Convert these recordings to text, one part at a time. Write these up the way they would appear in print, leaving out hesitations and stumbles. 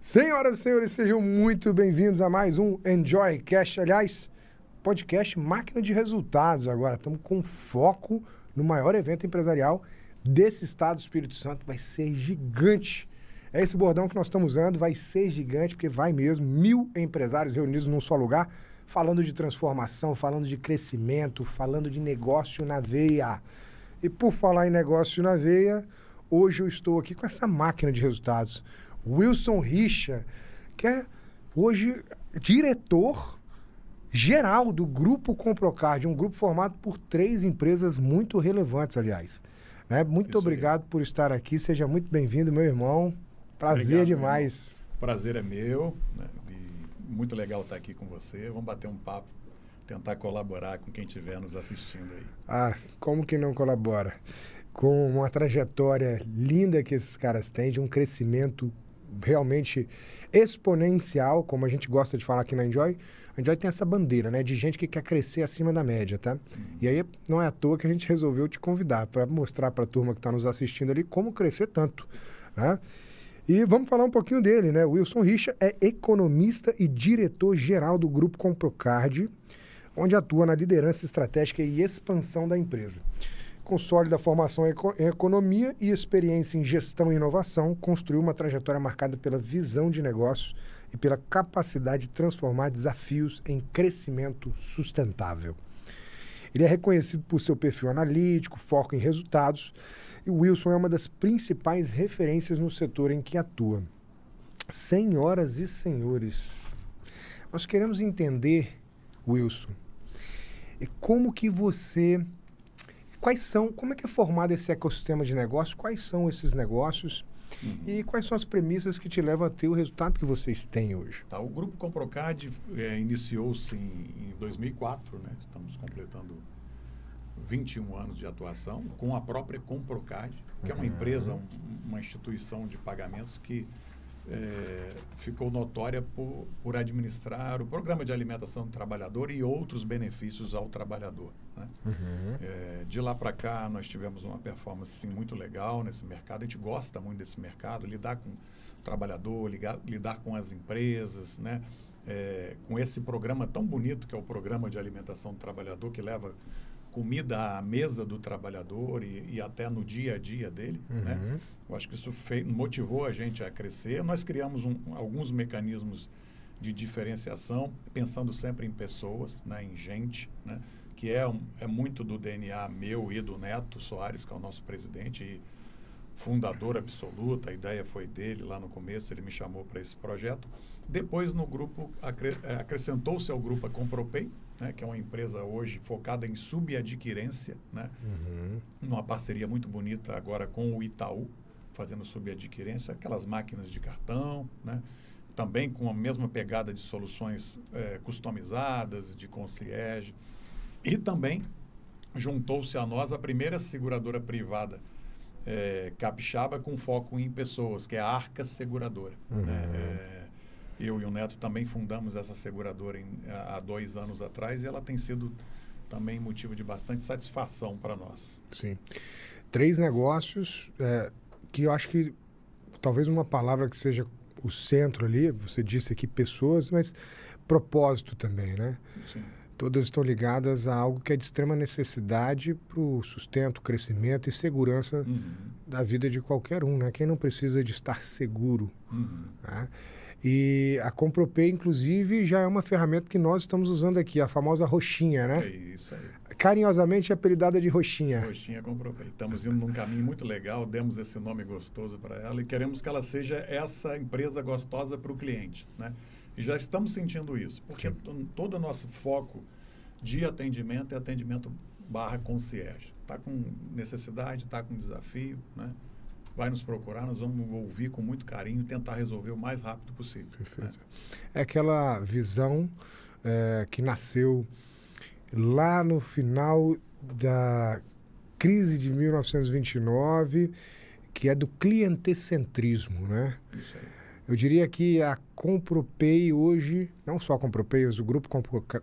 Senhoras e senhores, sejam muito bem-vindos a mais um Enjoy Cash. Aliás, podcast Máquina de Resultados agora. Estamos com foco no maior evento empresarial desse estado do Espírito Santo. Vai ser gigante. É esse bordão que nós estamos usando, vai ser gigante, porque vai mesmo. 1000 empresários reunidos num só lugar, falando de transformação, falando de crescimento, falando de negócio na veia. E por falar em negócio na veia, hoje eu estou aqui com essa máquina de resultados. Wilson Richa, que é hoje diretor-geral do Grupo Comprocard, um grupo formado por 3 empresas muito relevantes, aliás. Né? Muito obrigado por estar aqui, seja muito bem-vindo, meu irmão. Prazer Obrigado, demais. Prazer é meu, né? E muito legal estar aqui com você. Vamos bater um papo, tentar colaborar com quem estiver nos assistindo aí. Ah, como que não colabora? Com uma trajetória linda que esses caras têm, de um crescimento realmente exponencial, como a gente gosta de falar aqui na Enjoy. A Enjoy tem essa bandeira, né, de gente que quer crescer acima da média, tá? E aí não é à toa que a gente resolveu te convidar para mostrar para a turma que está nos assistindo ali como crescer tanto, né? E vamos falar um pouquinho dele, né? O Wilson Richa é economista e diretor-geral do Grupo Comprocard, onde atua na liderança estratégica e expansão da empresa. Com sólida formação em economia e experiência em gestão e inovação, construiu uma trajetória marcada pela visão de negócios e pela capacidade de transformar desafios em crescimento sustentável. Ele é reconhecido por seu perfil analítico, foco em resultados, e o Wilson é uma das principais referências no setor em que atua. Senhoras e senhores, nós queremos entender, Wilson, como é que é formado esse ecossistema de negócios, quais são esses negócios e quais são as premissas que te levam a ter o resultado que vocês têm hoje? Tá, o Grupo Comprocard iniciou-se em 2004, né? Estamos completando 21 anos de atuação com a própria Comprocard, que é uma empresa, uma instituição de pagamentos que ficou notória por administrar o programa de alimentação do trabalhador e outros benefícios ao trabalhador, né? De lá para cá, nós tivemos uma performance assim, muito legal nesse mercado. A gente gosta muito desse mercado, lidar com o trabalhador, lidar com as empresas, né? Com esse programa tão bonito que é o Programa de Alimentação do Trabalhador, que leva comida à mesa do trabalhador e até no dia a dia dele, né? Eu acho que isso motivou a gente a crescer. Nós criamos alguns mecanismos de diferenciação, pensando sempre em pessoas, né? Em gente, né? Que é muito do DNA meu e do Neto Soares, que é o nosso presidente e fundador absoluto. A ideia foi dele lá no começo, ele me chamou para esse projeto. Depois, no grupo, acrescentou-se ao grupo a Compropay, né, que é uma empresa hoje focada em subadquirência, né? Numa parceria muito bonita agora com o Itaú, fazendo subadquirência, aquelas máquinas de cartão, né? Também com a mesma pegada de soluções customizadas, de concierge. E também juntou-se a nós a primeira seguradora privada capixaba com foco em pessoas, que é a Arca Seguradora. Né? Eu e o Neto também fundamos essa seguradora há 2 anos atrás e ela tem sido também motivo de bastante satisfação para nós. Sim. 3 negócios que eu acho que talvez uma palavra que seja o centro ali, você disse aqui pessoas, mas propósito também, né? Sim. Todas estão ligadas a algo que é de extrema necessidade para o sustento, crescimento e segurança da vida de qualquer um, né? Quem não precisa de estar seguro, né? E a Compropay, inclusive, já é uma ferramenta que nós estamos usando aqui, a famosa roxinha, né? É isso aí. Carinhosamente apelidada de roxinha. Roxinha Compropay. Estamos indo num caminho muito legal, demos esse nome gostoso para ela e queremos que ela seja essa empresa gostosa para o cliente, né? E já estamos sentindo isso, porque todo o nosso foco de atendimento é atendimento /concierge. Está com necessidade, está com desafio, né? Vai nos procurar, nós vamos ouvir com muito carinho e tentar resolver o mais rápido possível. Perfeito. É aquela visão que nasceu lá no final da crise de 1929, que é do clientecentrismo, né? Isso aí. Eu diria que a Compropay hoje, não só a Compropay, mas o grupo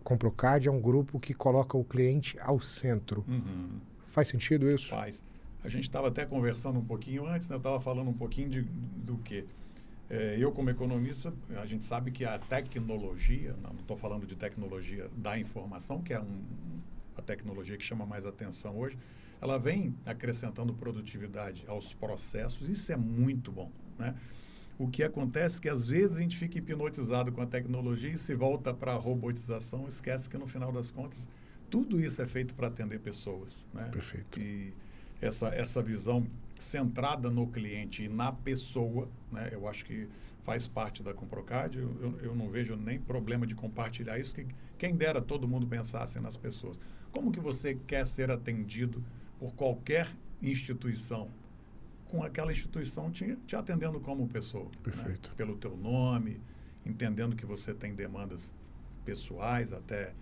Comprocard é um grupo que coloca o cliente ao centro. Faz sentido isso? Faz. A gente estava até conversando um pouquinho antes, né? Eu estava falando um pouquinho do quê? Eu, como economista, a gente sabe que a tecnologia, não estou falando de tecnologia da informação, que é a tecnologia que chama mais atenção hoje, ela vem acrescentando produtividade aos processos, isso é muito bom, né? O que acontece é que, às vezes, a gente fica hipnotizado com a tecnologia e se volta para a robotização, esquece que, no final das contas, tudo isso é feito para atender pessoas, né? Perfeito. E essa visão centrada no cliente e na pessoa, né? Eu acho que faz parte da Comprocard. Eu não vejo nem problema de compartilhar isso, que quem dera todo mundo pensasse nas pessoas. Como que você quer ser atendido por qualquer instituição, com aquela instituição te atendendo como pessoa? Perfeito. Né? Pelo teu nome, entendendo que você tem demandas pessoais, até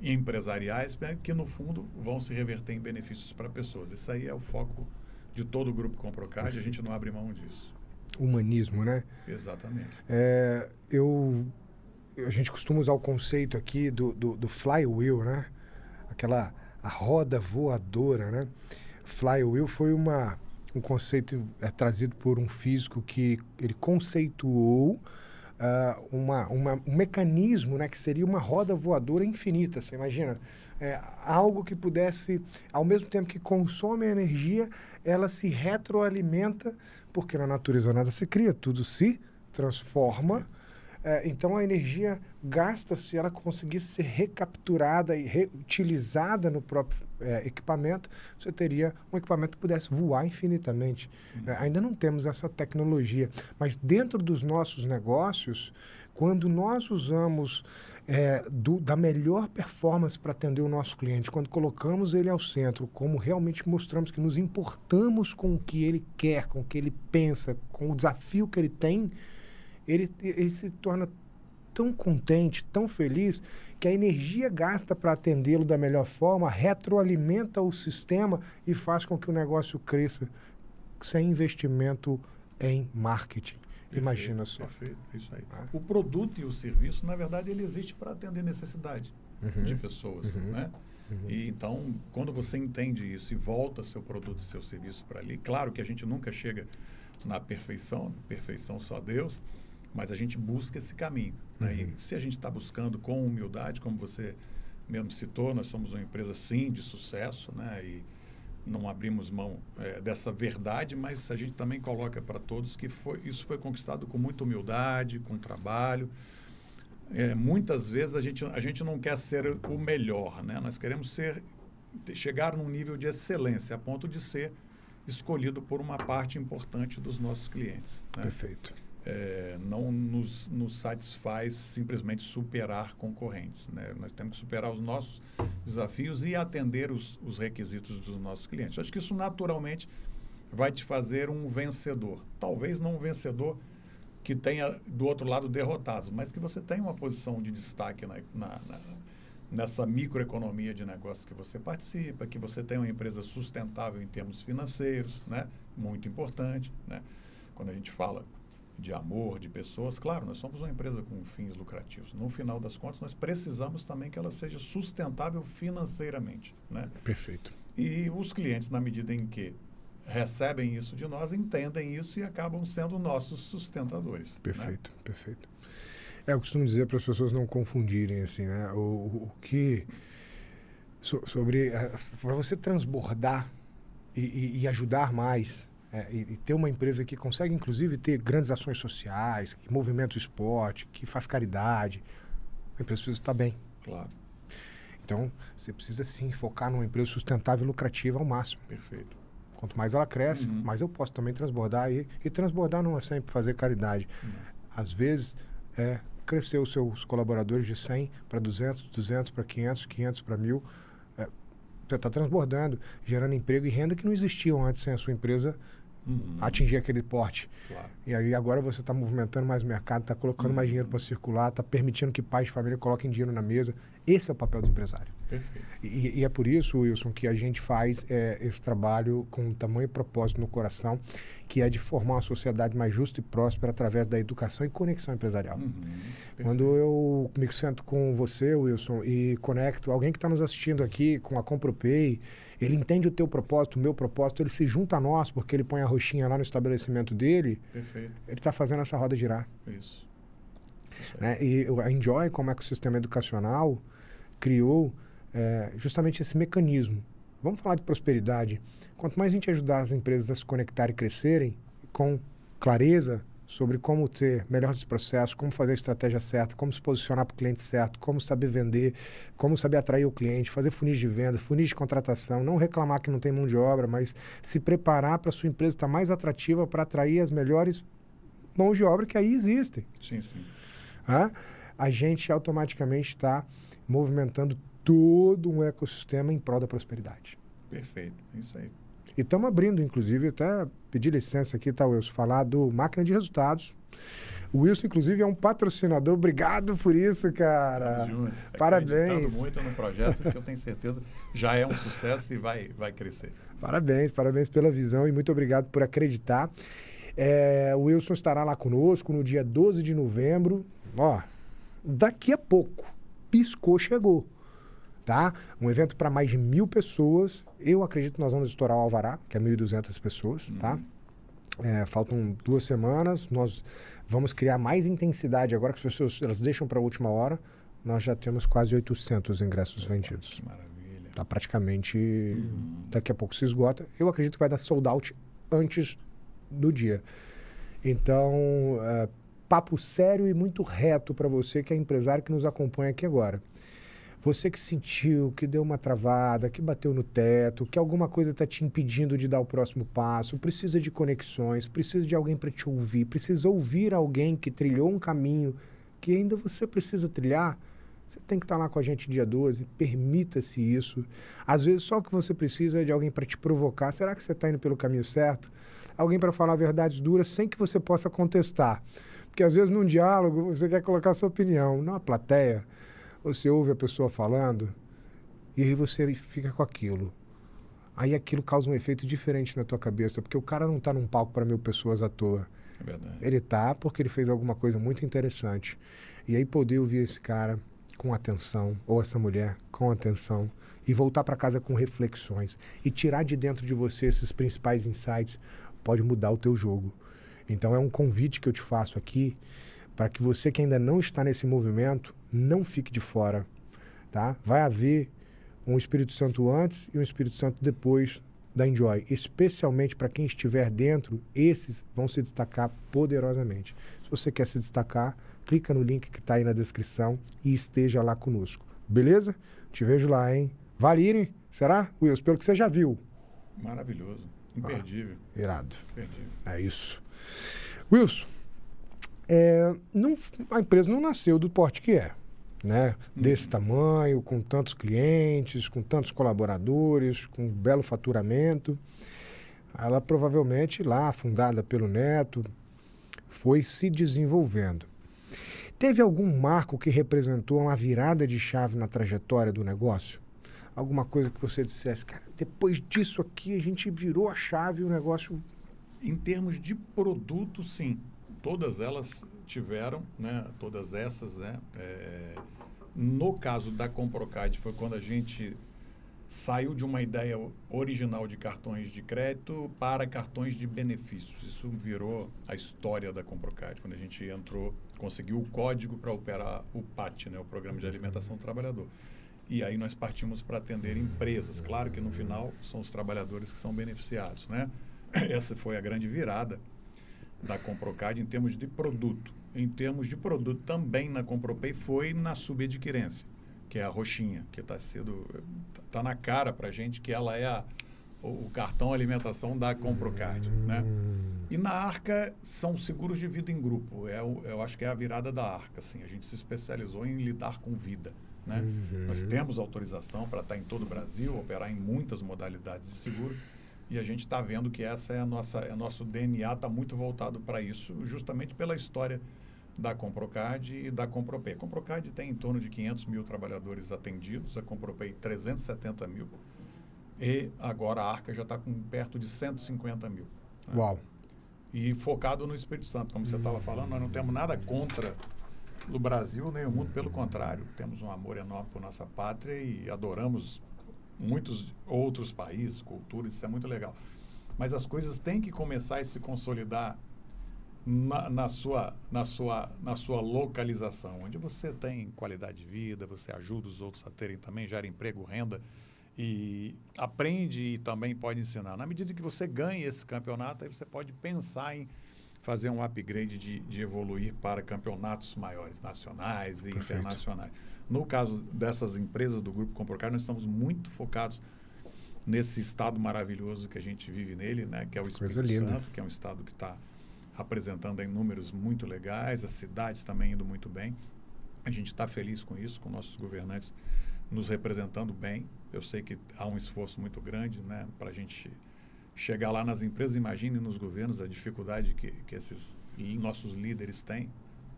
empresariais, né, que no fundo vão se reverter em benefícios para pessoas. Isso aí é o foco de todo o Grupo Comprocard, a gente não abre mão disso. Humanismo, né? Exatamente. A gente costuma usar o conceito aqui do flywheel, né? A roda voadora, né? Flywheel foi um conceito trazido por um físico que ele conceituou um mecanismo, né, que seria uma roda voadora infinita. Você imagina? Algo que pudesse, ao mesmo tempo que consome energia, ela se retroalimenta, porque na natureza nada se cria, tudo se transforma. Então a energia gasta, se ela conseguisse ser recapturada e reutilizada no próprio equipamento, você teria um equipamento que pudesse voar infinitamente. Ainda não temos essa tecnologia, mas dentro dos nossos negócios, quando nós usamos da melhor performance para atender o nosso cliente, quando colocamos ele ao centro, como realmente mostramos que nos importamos com o que ele quer, com o que ele pensa, com o desafio que ele tem, ele se torna tão contente, tão feliz, que a energia gasta para atendê-lo da melhor forma retroalimenta o sistema e faz com que o negócio cresça sem investimento em marketing. Perfeito, imagina só. Perfeito, isso aí. O produto e o serviço, na verdade, ele existe para atender necessidade de pessoas, né? E então, quando você entende isso e volta seu produto e seu serviço para ali, claro que a gente nunca chega na perfeição só Deus, mas a gente busca esse caminho, né? E se a gente está buscando com humildade, como você mesmo citou, nós somos uma empresa, sim, de sucesso, né? E não abrimos mão dessa verdade, mas a gente também coloca para todos que isso foi conquistado com muita humildade, com trabalho. Muitas vezes a gente não quer ser o melhor, né? Nós queremos chegar num nível de excelência, a ponto de ser escolhido por uma parte importante dos nossos clientes, né? Perfeito. Não nos satisfaz simplesmente superar concorrentes, né? Nós temos que superar os nossos desafios e atender os requisitos dos nossos clientes. Acho que isso naturalmente vai te fazer um vencedor. Talvez não um vencedor que tenha do outro lado derrotados, mas que você tenha uma posição de destaque nessa microeconomia de negócios que você participa, que você tenha uma empresa sustentável em termos financeiros, né? Muito importante, né? Quando a gente fala de amor, de pessoas, claro, nós somos uma empresa com fins lucrativos. No final das contas, nós precisamos também que ela seja sustentável financeiramente, né? Perfeito. E os clientes, na medida em que recebem isso de nós, entendem isso e acabam sendo nossos sustentadores. Perfeito, né? Perfeito. Eu costumo dizer para as pessoas não confundirem, assim, né? O que... para você transbordar e ajudar mais... e ter uma empresa que consegue, inclusive, ter grandes ações sociais, que movimenta o esporte, que faz caridade, a empresa precisa estar bem. Claro. Então, você precisa, sim, focar numa empresa sustentável e lucrativa ao máximo. Perfeito. Quanto mais ela cresce, mais eu posso também transbordar. E transbordar não é sempre fazer caridade. Às vezes, crescer os seus colaboradores de 100 para 200, 200 para 500, 500 para 1.000. Você está transbordando, gerando emprego e renda que não existiam antes sem a sua empresa atingir aquele porte. Claro. E aí agora você está movimentando mais o mercado, está colocando mais dinheiro para circular, está permitindo que pais de família coloquem dinheiro na mesa. Esse é o papel do empresário. Perfeito. E é por isso, Wilson, que a gente faz esse trabalho com tamanho propósito no coração que é de formar uma sociedade mais justa e próspera através da educação e conexão empresarial. Quando eu me sento com você, Wilson, e conecto alguém que está nos assistindo aqui com a ComproPay, ele entende o teu propósito, o meu propósito, ele se junta a nós, porque ele põe a roxinha lá no estabelecimento dele, Perfeito. ele está fazendo essa roda girar. Isso. Né? E a Enjoy, como ecossistema educacional, criou justamente esse mecanismo. Vamos falar de prosperidade. Quanto mais a gente ajudar as empresas a se conectar e crescerem com clareza sobre como ter melhores processos, como fazer a estratégia certa, como se posicionar para o cliente certo, como saber vender, como saber atrair o cliente, fazer funis de venda, funis de contratação, não reclamar que não tem mão de obra, mas se preparar para a sua empresa estar mais atrativa para atrair as melhores mãos de obra que aí existem. Sim, sim. A gente automaticamente está movimentando todo um ecossistema em prol da prosperidade. Perfeito, é isso aí. E estamos abrindo, inclusive, até pedir licença aqui, tá, Wilson, falar do Máquina de Resultados. O Wilson, inclusive, é um patrocinador. Obrigado por isso, cara. Juntos. Parabéns. Acreditando muito no projeto, que eu tenho certeza já é um sucesso e vai crescer. Parabéns pela visão e muito obrigado por acreditar. O Wilson estará lá conosco no dia 12 de novembro. Ó, daqui a pouco, piscou, chegou. Tá? Um evento para mais de 1.000 pessoas. Eu acredito que nós vamos estourar o Alvará, que é 1.200 pessoas, tá? Faltam 2 semanas. Nós vamos criar mais intensidade agora que as pessoas elas deixam para a última hora. Nós já temos quase 800 ingressos vendidos. Maravilha. Tá praticamente... Daqui a pouco se esgota. Eu acredito que vai dar sold out antes do dia. Então, papo sério e muito reto para você que é empresário que nos acompanha aqui agora. Você que sentiu, que deu uma travada, que bateu no teto, que alguma coisa está te impedindo de dar o próximo passo, precisa de conexões, precisa de alguém para te ouvir, precisa ouvir alguém que trilhou um caminho que ainda você precisa trilhar, você tem que estar lá com a gente dia 12, permita-se isso. Às vezes só o que você precisa é de alguém para te provocar. Será que você está indo pelo caminho certo? Alguém para falar verdades duras sem que você possa contestar. Porque às vezes num diálogo você quer colocar a sua opinião, numa plateia. Você ouve a pessoa falando e aí você fica com aquilo. Aí aquilo causa um efeito diferente na tua cabeça, porque o cara não está num palco para 1.000 pessoas à toa. É verdade. Ele está porque ele fez alguma coisa muito interessante. E aí poder ouvir esse cara com atenção, ou essa mulher com atenção, e voltar para casa com reflexões, e tirar de dentro de você esses principais insights, pode mudar o teu jogo. Então é um convite que eu te faço aqui, para que você que ainda não está nesse movimento, não fique de fora, tá? Vai haver um Espírito Santo antes e um Espírito Santo depois da Enjoy. Especialmente para quem estiver dentro, esses vão se destacar poderosamente. Se você quer se destacar, clica no link que está aí na descrição e esteja lá conosco. Beleza? Te vejo lá, hein? Vale ir? Será, Wilson? Pelo que você já viu. Maravilhoso. Imperdível. Irado. Imperdível. É isso. Wilson, a empresa não nasceu do porte que é, né? Desse tamanho, com tantos clientes, com tantos colaboradores, com um belo faturamento. Ela provavelmente, lá, fundada pelo neto, foi se desenvolvendo. Teve algum marco que representou uma virada de chave na trajetória do negócio? Alguma coisa que você dissesse, cara, depois disso aqui a gente virou a chave e o negócio... Em termos de produto, sim. Todas elas tiveram, né? Todas essas, né? No caso da Comprocard, foi quando a gente saiu de uma ideia original de cartões de crédito para cartões de benefícios. Isso virou a história da Comprocard, quando a gente entrou, conseguiu o código para operar o PAT, né? O Programa de Alimentação do Trabalhador. E aí nós partimos para atender empresas. Claro que no final são os trabalhadores que são beneficiados, né? Essa foi a grande virada da Comprocard em termos de produto. Em termos de produto também na ComproPay foi na subadquirência, que é a roxinha, que tá na cara para a gente que ela é o cartão alimentação da Comprocard, né? E na Arca são seguros de vida em grupo. Eu acho que é a virada da Arca, assim. A gente se especializou em lidar com vida, né? Nós temos autorização para estar em todo o Brasil, operar em muitas modalidades de seguro. E a gente está vendo que essa é nosso DNA está muito voltado para isso, justamente pela história da Comprocard e da ComproPay. A Comprocard tem em torno de 500 mil trabalhadores atendidos, a ComproPay 370 mil. E agora a Arca já está com perto de 150 mil. Né? Uau! E focado no Espírito Santo, como você estava falando, nós não temos nada contra o Brasil nem o mundo, pelo contrário. Temos um amor enorme por nossa pátria e adoramos muitos outros países, culturas, isso é muito legal. Mas as coisas têm que começar a se consolidar na sua localização, onde você tem qualidade de vida, você ajuda os outros a terem também, gera emprego, renda, e aprende e também pode ensinar. Na medida que você ganha esse campeonato, aí você pode pensar em fazer um upgrade de evoluir para campeonatos maiores, nacionais e internacionais. No caso dessas empresas do Grupo Comprocard, nós estamos muito focados nesse estado maravilhoso que a gente vive nele, né, que é o Espírito Santo, que é um estado que está apresentando em números muito legais, as cidades também indo muito bem. A gente está feliz com isso, com nossos governantes nos representando bem. Eu sei que há um esforço muito grande, né, para a gente chegar lá nas empresas. Imagine nos governos a dificuldade que esses nossos líderes têm,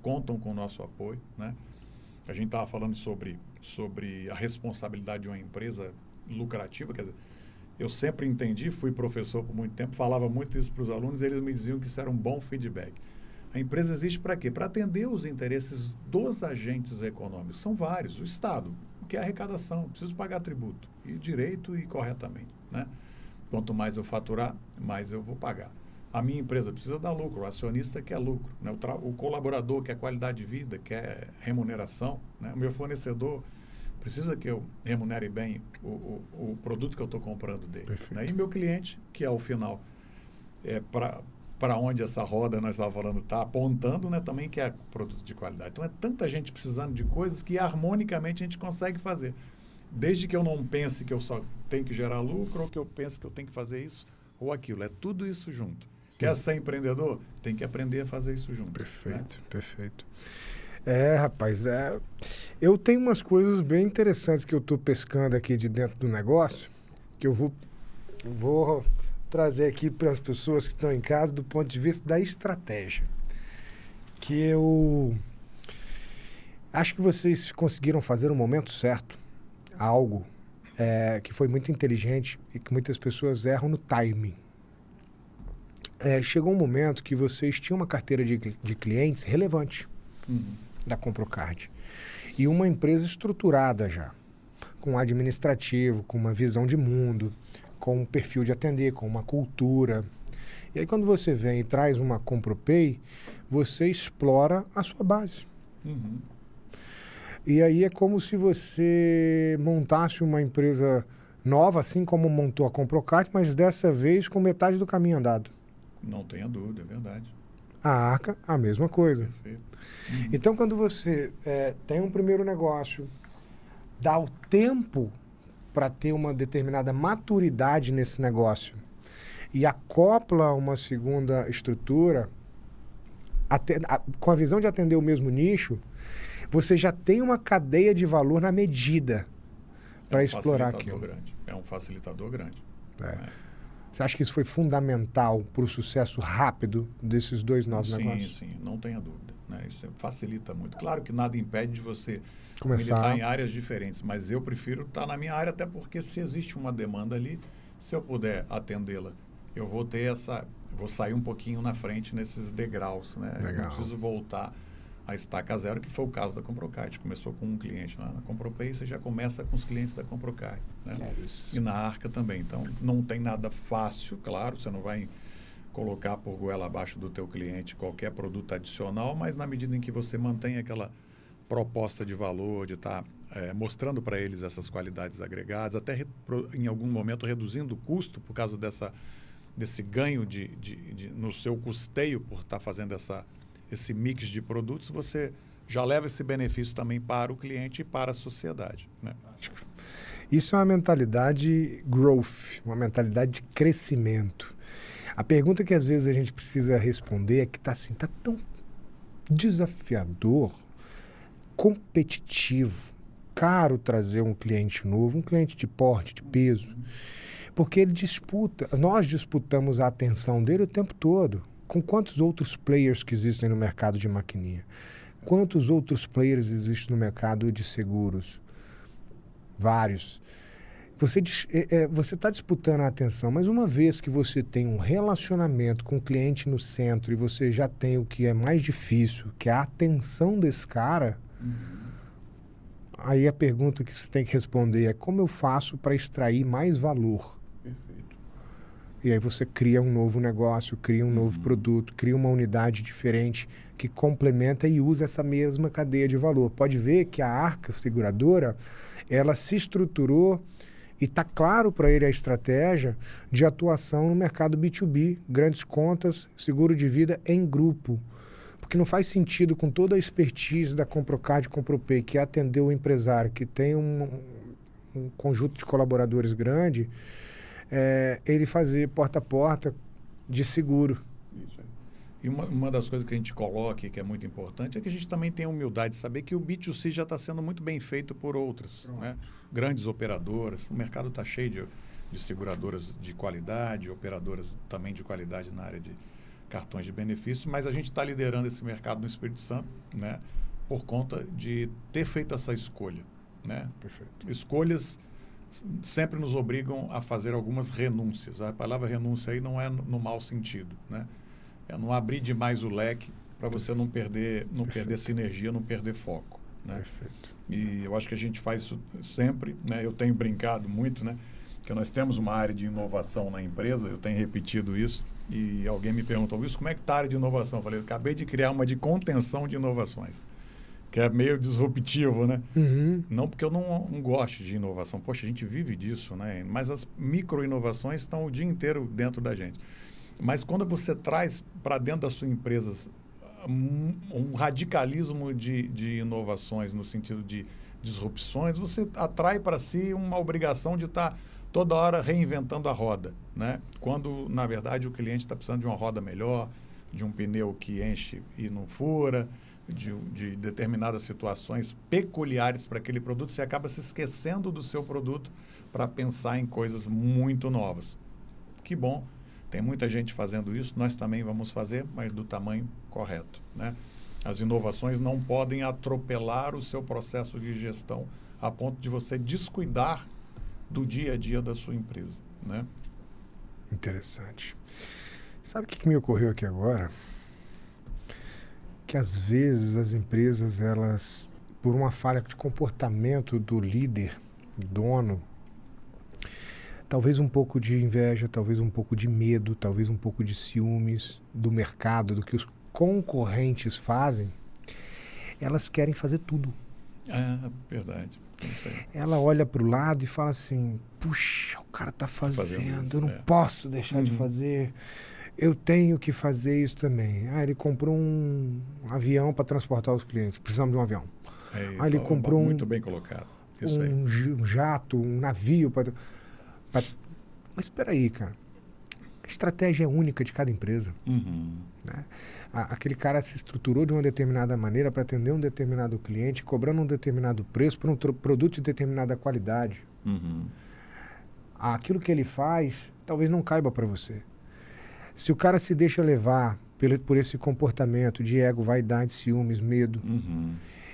contam com o nosso apoio, né? A gente estava falando sobre a responsabilidade de uma empresa lucrativa, quer dizer, eu sempre entendi, fui professor por muito tempo, falava muito isso para os alunos, eles me diziam que isso era um bom feedback. A empresa existe para quê? Para atender os interesses dos agentes econômicos. São vários. O Estado, que é a arrecadação, preciso pagar tributo, e direito e corretamente, né? Quanto mais eu faturar, mais eu vou pagar. A minha empresa precisa dar lucro, o acionista quer lucro, né? O colaborador quer qualidade de vida, quer remuneração, né? O meu fornecedor precisa que eu remunere bem o produto que eu estou comprando dele. Né? E meu cliente, que ao final, para onde essa roda nós estávamos falando está apontando, né, também quer produto de qualidade. Então é tanta gente precisando de coisas que harmonicamente a gente consegue fazer. Desde que eu não pense que eu só tenho que gerar lucro ou que eu pense que eu tenho que fazer isso ou aquilo. É tudo isso junto. Sim. Quer ser empreendedor? Tem que aprender a fazer isso junto. Perfeito, né? Perfeito. Rapaz, eu tenho umas coisas bem interessantes que eu estou pescando aqui de dentro do negócio, que eu vou trazer aqui para as pessoas que estão em casa do ponto de vista da estratégia. Que eu acho que vocês conseguiram fazer no momento certo algo que foi muito inteligente e que muitas pessoas erram no timing. Chegou um momento que vocês tinham uma carteira de clientes relevante. Da Comprocard. E uma empresa estruturada já, com administrativo, com uma visão de mundo, com um perfil de atender, com uma cultura. E aí quando você vem e traz uma Compropay, você explora a sua base. E aí é como se você montasse uma empresa nova, assim como montou a Comprocard, mas dessa vez com metade do caminho andado. Não tenha dúvida, é verdade. A Arca, a mesma coisa. Perfeito. Então, quando você tem um primeiro negócio, dá o tempo para ter uma determinada maturidade nesse negócio e acopla uma segunda estrutura, com a visão de atender o mesmo nicho, você já tem uma cadeia de valor na medida para explorar aquilo. É um facilitador grande. Você acha que isso foi fundamental para o sucesso rápido desses dois novos negócios? Sim, não tenha dúvida. Né? Isso facilita muito. Claro que nada impede de você começar militar em áreas diferentes, mas eu prefiro estar na minha área, até porque se existe uma demanda ali, se eu puder atendê-la, eu vou ter vou sair um pouquinho na frente nesses degraus. Né? Eu não preciso voltar a estaca zero, que foi o caso da Comprocard. Começou com um cliente na Compropay, você já começa com os clientes da Comprocard. Né? E na Arca também. Então, não tem nada fácil, claro, você não vai colocar por goela abaixo do teu cliente qualquer produto adicional, mas na medida em que você mantém aquela proposta de valor, de estar mostrando para eles essas qualidades agregadas, até em algum momento reduzindo o custo por causa desse ganho no seu custeio por estar fazendo esse mix de produtos, você já leva esse benefício também para o cliente e para a sociedade. Né? Isso é uma mentalidade growth, uma mentalidade de crescimento. A pergunta que às vezes a gente precisa responder é que tá tão desafiador, competitivo, caro trazer um cliente novo, um cliente de porte, de peso, porque nós disputamos a atenção dele o tempo todo. Com quantos outros players que existem no mercado de maquininha? Quantos outros players existem no mercado de seguros? Vários. Você está disputando a atenção, mas uma vez que você tem um relacionamento com o cliente no centro e você já tem o que é mais difícil, que é a atenção desse cara, aí a pergunta que você tem que responder é como eu faço para extrair mais valor? Perfeito. E aí você cria um novo negócio, cria um novo produto, cria uma unidade diferente que complementa e usa essa mesma cadeia de valor. Pode ver que a Arca Seguradora, ela se estruturou e está claro para ele a estratégia de atuação no mercado B2B, grandes contas, seguro de vida em grupo. Porque não faz sentido, com toda a expertise da Comprocard e Compropay, que atendeu o empresário, que tem um conjunto de colaboradores grande, ele fazer porta a porta de seguro. Isso aí. E uma das coisas que a gente coloca e que é muito importante é que a gente também tem a humildade de saber que o B2C já está sendo muito bem feito por outras, né? Grandes operadoras. O mercado está cheio de seguradoras de qualidade, operadoras também de qualidade na área de cartões de benefícios, mas a gente está liderando esse mercado no Espírito Santo, né? Por conta de ter feito essa escolha, né? Perfeito. Escolhas sempre nos obrigam a fazer algumas renúncias. A palavra renúncia aí não é no mau sentido, né? É não abrir demais o leque para você não perder sinergia, não perder foco, né? Perfeito. E eu acho que a gente faz isso sempre, né? Eu tenho brincado muito, né? Que nós temos uma área de inovação na empresa, eu tenho repetido isso, e alguém me perguntou, isso como é que está a área de inovação? Eu falei, eu acabei de criar uma de contenção de inovações, que é meio disruptivo, né? Não porque eu não gosto de inovação, poxa, a gente vive disso, né? Mas as micro-inovações estão o dia inteiro dentro da gente. Mas quando você traz para dentro da sua empresa um radicalismo de inovações, no sentido de disrupções, você atrai para si uma obrigação de estar toda hora reinventando a roda, né? Quando, na verdade, o cliente está precisando de uma roda melhor, de um pneu que enche e não fura, de determinadas situações peculiares para aquele produto, você acaba se esquecendo do seu produto para pensar em coisas muito novas. Que bom, tem muita gente fazendo isso, nós também vamos fazer, mas do tamanho correto, né? As inovações não podem atropelar o seu processo de gestão a ponto de você descuidar do dia a dia da sua empresa, né? Interessante. Sabe o que me ocorreu aqui agora? Que às vezes as empresas, elas, por uma falha de comportamento do líder, dono, talvez um pouco de inveja, talvez um pouco de medo, talvez um pouco de ciúmes do mercado, do que os concorrentes fazem, elas querem fazer tudo. Ah, verdade. Isso aí. Ela olha para o lado e fala assim, puxa, o cara está fazendo, isso, eu não posso deixar de fazer, eu tenho que fazer isso também. Ah, ele comprou um avião para transportar os clientes, precisamos de um avião. Ele comprou muito bem colocado. Isso aí. um jato, um navio para... Mas espera aí, cara. A estratégia é única de cada empresa. Né? Aquele cara se estruturou de uma determinada maneira para atender um determinado cliente, cobrando um determinado preço por um produto de determinada qualidade. Aquilo que ele faz talvez não caiba para você. Se o cara se deixa levar por esse comportamento de ego, vaidade, ciúmes, medo,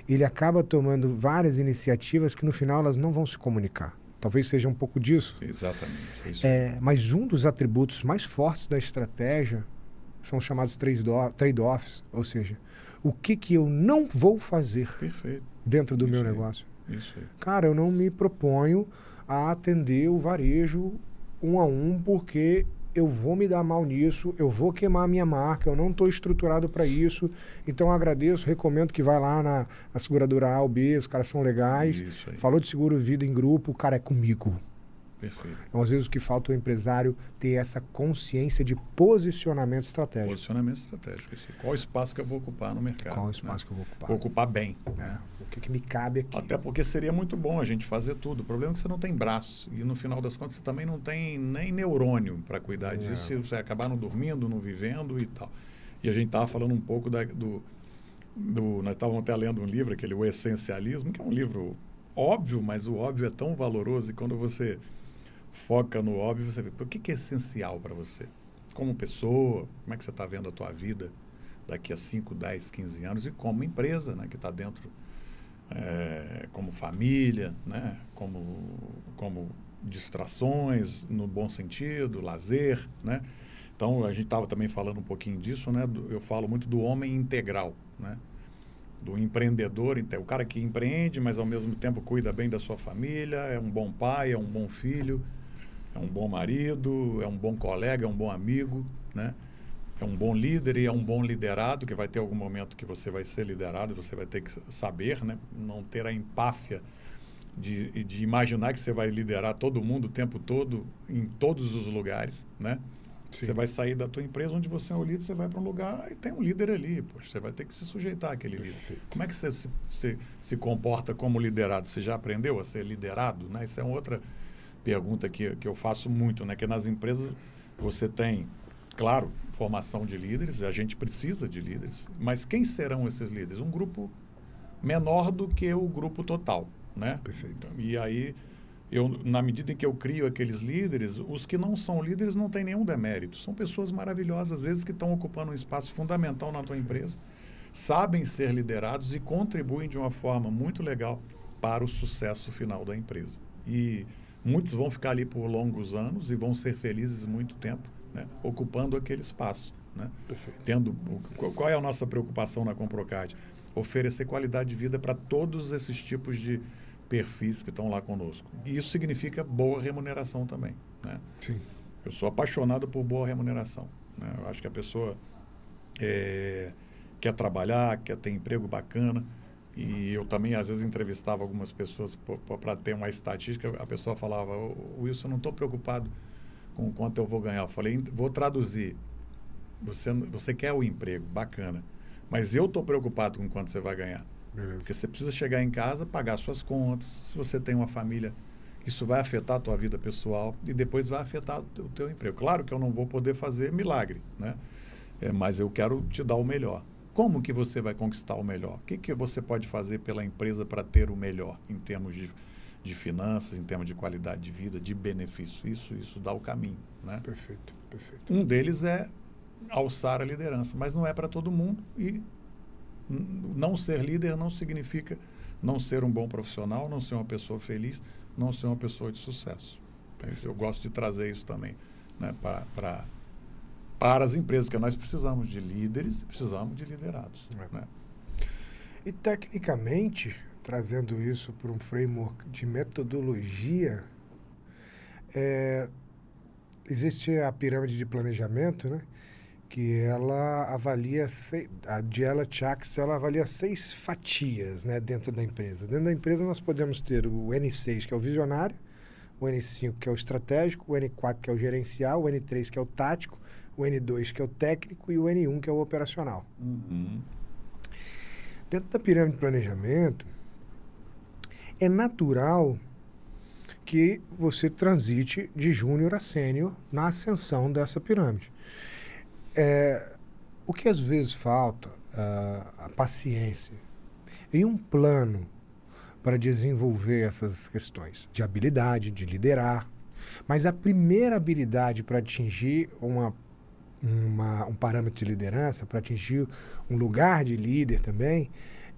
ele acaba tomando várias iniciativas que no final elas não vão se comunicar. Talvez seja um pouco disso. Exatamente. Mas um dos atributos mais fortes da estratégia são os chamados trade-offs, ou seja, o que eu não vou fazer dentro do meu negócio. Isso aí. Cara, eu não me proponho a atender o varejo um a um, porque eu vou me dar mal nisso, eu vou queimar a minha marca, eu não estou estruturado para isso. Então, eu agradeço, recomendo que vá lá na seguradora A ou B, os caras são legais. Falou de seguro vida em grupo, o cara é comigo. Perfeito. Então, às vezes, o que falta ao empresário ter essa consciência de posicionamento estratégico. Posicionamento estratégico. Qual espaço que eu vou ocupar no mercado? Qual espaço que eu vou ocupar? Vou ocupar bem. Né? O que me cabe aqui? Até porque seria muito bom a gente fazer tudo. O problema é que você não tem braço. E, no final das contas, você também não tem nem neurônio para cuidar disso. E você acabar não dormindo, não vivendo e tal. E a gente estava falando um pouco nós estávamos até lendo um livro, aquele O Essencialismo, que é um livro óbvio, mas o óbvio é tão valoroso. E quando você foca no óbvio, você vê, o que é essencial para você? Como pessoa, como é que você está vendo a tua vida daqui a 5, 10, 15 anos? E como empresa, né, que está dentro, como família, né, como distrações, no bom sentido, lazer, né? Então, a gente estava também falando um pouquinho disso, né? Eu falo muito do homem integral, né? Do empreendedor, o cara que empreende, mas ao mesmo tempo cuida bem da sua família, é um bom pai, é um bom filho, é um bom marido, é um bom colega, é um bom amigo, né? É um bom líder e é um bom liderado, que vai ter algum momento que você vai ser liderado, você vai ter que saber, né? Não ter a empáfia de imaginar que você vai liderar todo mundo o tempo todo, em todos os lugares, né? Sim. Você vai sair da tua empresa onde você é o líder, você vai para um lugar e tem um líder ali. Poxa, você vai ter que se sujeitar àquele líder. Como é que você se comporta como liderado? Você já aprendeu a ser liderado? Né? Isso é uma outra pergunta que eu faço muito, né? Que nas empresas você tem, claro, formação de líderes, a gente precisa de líderes, mas quem serão esses líderes? Um grupo menor do que o grupo total, né? Perfeito. E aí, na medida em que eu crio aqueles líderes, os que não são líderes não têm nenhum demérito. São pessoas maravilhosas, às vezes, que estão ocupando um espaço fundamental na tua empresa, sabem ser liderados e contribuem de uma forma muito legal para o sucesso final da empresa. E muitos vão ficar ali por longos anos e vão ser felizes muito tempo, né, ocupando aquele espaço. Né? Qual é a nossa preocupação na Comprocard? Oferecer qualidade de vida para todos esses tipos de perfis que estão lá conosco. E isso significa boa remuneração também. Né? Sim. Eu sou apaixonado por boa remuneração. Né? Eu acho que a pessoa quer trabalhar, quer ter emprego bacana. E eu também, às vezes, entrevistava algumas pessoas para ter uma estatística. A pessoa falava, Wilson, eu não estou preocupado com quanto eu vou ganhar. Eu falei, vou traduzir. Você quer o emprego, bacana. Mas eu estou preocupado com quanto você vai ganhar. Beleza. Porque você precisa chegar em casa, pagar suas contas. Se você tem uma família, isso vai afetar a tua vida pessoal e depois vai afetar o teu emprego. Claro que eu não vou poder fazer milagre, né? Mas eu quero te dar o melhor. Como que você vai conquistar o melhor? O que você pode fazer pela empresa para ter o melhor em termos de finanças, em termos de qualidade de vida, de benefício? Isso dá o caminho, né? Perfeito, perfeito. Um deles é alçar a liderança, mas não é para todo mundo e não ser líder não significa não ser um bom profissional, não ser uma pessoa feliz, não ser uma pessoa de sucesso. Eu gosto de trazer isso também, né, para as empresas, que nós precisamos de líderes e precisamos de liderados. Né? E tecnicamente, trazendo isso para um framework de metodologia, existe a pirâmide de planejamento, né? Que ela avalia, a Diela Chax, ela avalia 6 fatias, né, dentro da empresa. Dentro da empresa nós podemos ter o N6, que é o visionário, o N5, que é o estratégico, o N4, que é o gerencial, o N3, que é o tático, o N2, que é o técnico, e o N1, que é o operacional. Uhum. Dentro da pirâmide de planejamento, é natural que você transite de júnior a sênior na ascensão dessa pirâmide. O que às vezes falta, a paciência e um plano para desenvolver essas questões de habilidade, de liderar. Mas a primeira habilidade para atingir um parâmetro de liderança, para atingir um lugar de líder também,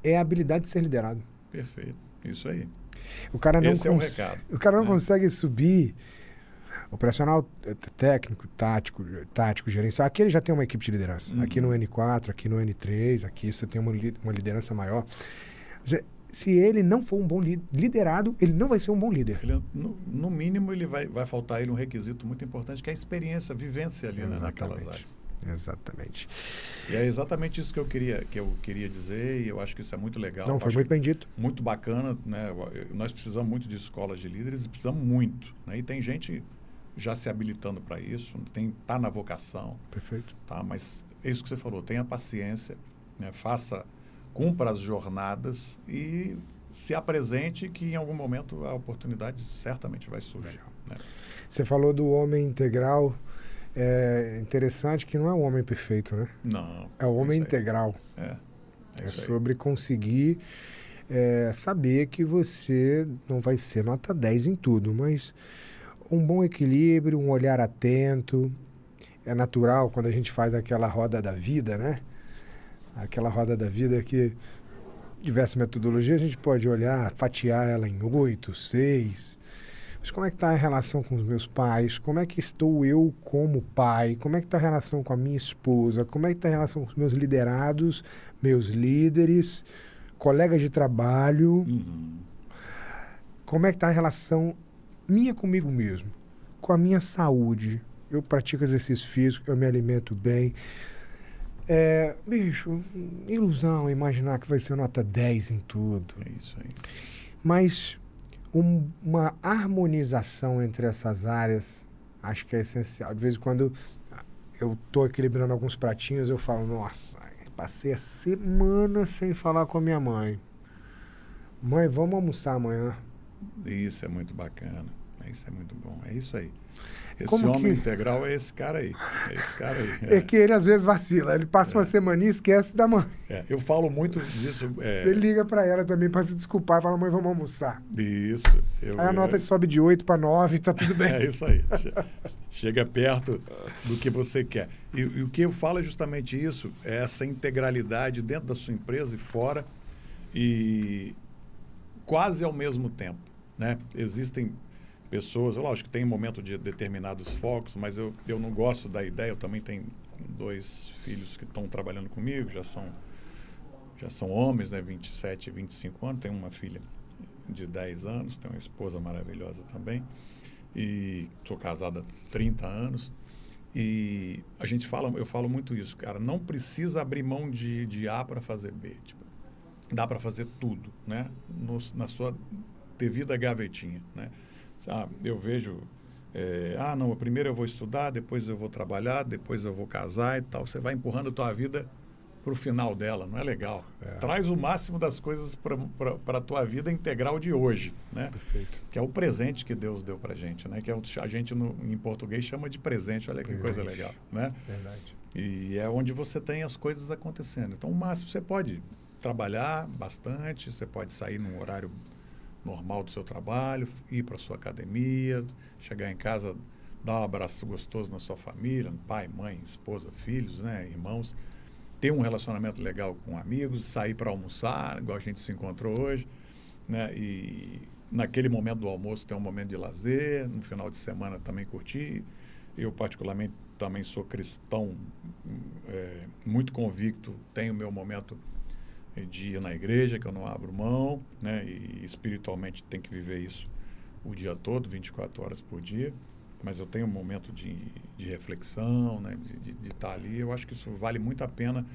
é a habilidade de ser liderado. Perfeito, isso aí. O cara não Esse é o recado. O cara não consegue subir operacional, técnico, tático, gerencial. Aqui ele já tem uma equipe de liderança. Uhum. Aqui no N4, aqui no N3, aqui você tem uma liderança maior. Se ele não for um bom liderado, ele não vai ser um bom líder. No mínimo, ele vai faltar ele um requisito muito importante, que é a experiência, a vivência ali, né, naquelas áreas. Exatamente. E é exatamente isso que eu queria dizer, e eu acho que isso é muito legal. Não, foi muito bem dito. Muito bacana, né? Nós precisamos muito de escolas de líderes, e precisamos muito. Né? E tem gente já se habilitando para isso, tá na vocação. Perfeito. Tá? Mas é isso que você falou, tenha paciência, né? Cumpra as jornadas e se apresente, que em algum momento a oportunidade certamente vai surgir. Né? Você falou do homem integral. É interessante que não é o homem perfeito, né? Não. É o homem integral. É sobre conseguir saber que você não vai ser nota 10 em tudo, mas um bom equilíbrio, um olhar atento. É natural quando a gente faz aquela roda da vida, né? Aquela roda da vida que diversas metodologias a gente pode olhar, fatiar ela em 8, 6. Mas como é que está a relação com os meus pais? Como é que estou eu como pai? Como é que está a relação com a minha esposa? Como é que está a relação com os meus liderados, meus líderes, colegas de trabalho? Uhum. Como é que está a relação minha comigo mesmo? Com a minha saúde? Eu pratico exercício físico, eu me alimento bem. Bicho, ilusão imaginar que vai ser nota 10 em tudo. É isso aí. Mas uma harmonização entre essas áreas acho que é essencial. De vez em quando eu tô equilibrando alguns pratinhos, eu falo, nossa, passei a semana sem falar com a minha mãe. Mãe, vamos almoçar amanhã. Isso é muito bacana. Isso é muito bom. É isso aí. Esse Como homem que- integral é esse cara aí. É esse cara aí. É que ele às vezes vacila. Ele passa uma semaninha e esquece da mãe. Eu falo muito disso. Você liga pra ela também pra se desculpar e fala, mãe, vamos almoçar. Isso. Aí a nota sobe de 8 para 9, tá tudo bem. É isso aí. Chega perto do que você quer. E o que eu falo é justamente isso, é essa integralidade dentro da sua empresa e fora, e quase ao mesmo tempo, né? Existem pessoas, lógico que tem momento de determinados focos, mas eu não gosto da ideia. Eu também tenho 2 filhos que estão trabalhando comigo, já são homens, né? 27 e 25 anos, tenho uma filha de 10 anos, tenho uma esposa maravilhosa também, e sou casado há 30 anos, e eu falo muito isso, cara, não precisa abrir mão de A para fazer B, tipo, dá para fazer tudo, né? Na sua devida gavetinha, né? Eu vejo, não, primeiro eu vou estudar, depois eu vou trabalhar, depois eu vou casar e tal. Você vai empurrando a tua vida para o final dela, não é legal. Traz o máximo das coisas para a tua vida integral de hoje, né? Perfeito. Que é o presente que Deus deu para a gente, né? Que a gente em português chama de presente. Olha que coisa legal, né? Verdade. E é onde você tem as coisas acontecendo. Então, o máximo, você pode trabalhar bastante, você pode sair num horário normal do seu trabalho, ir para a sua academia, chegar em casa, dar um abraço gostoso na sua família, pai, mãe, esposa, filhos, né, irmãos, ter um relacionamento legal com amigos, sair para almoçar, igual a gente se encontrou hoje, né, e naquele momento do almoço ter um momento de lazer, no final de semana também curtir. Eu, particularmente, também sou cristão, muito convicto, tenho meu momento de ir na igreja, que eu não abro mão, né? E espiritualmente tem que viver isso o dia todo, 24 horas por dia. Mas eu tenho um momento de reflexão, né? De estar ali. Eu acho que isso vale muito a pena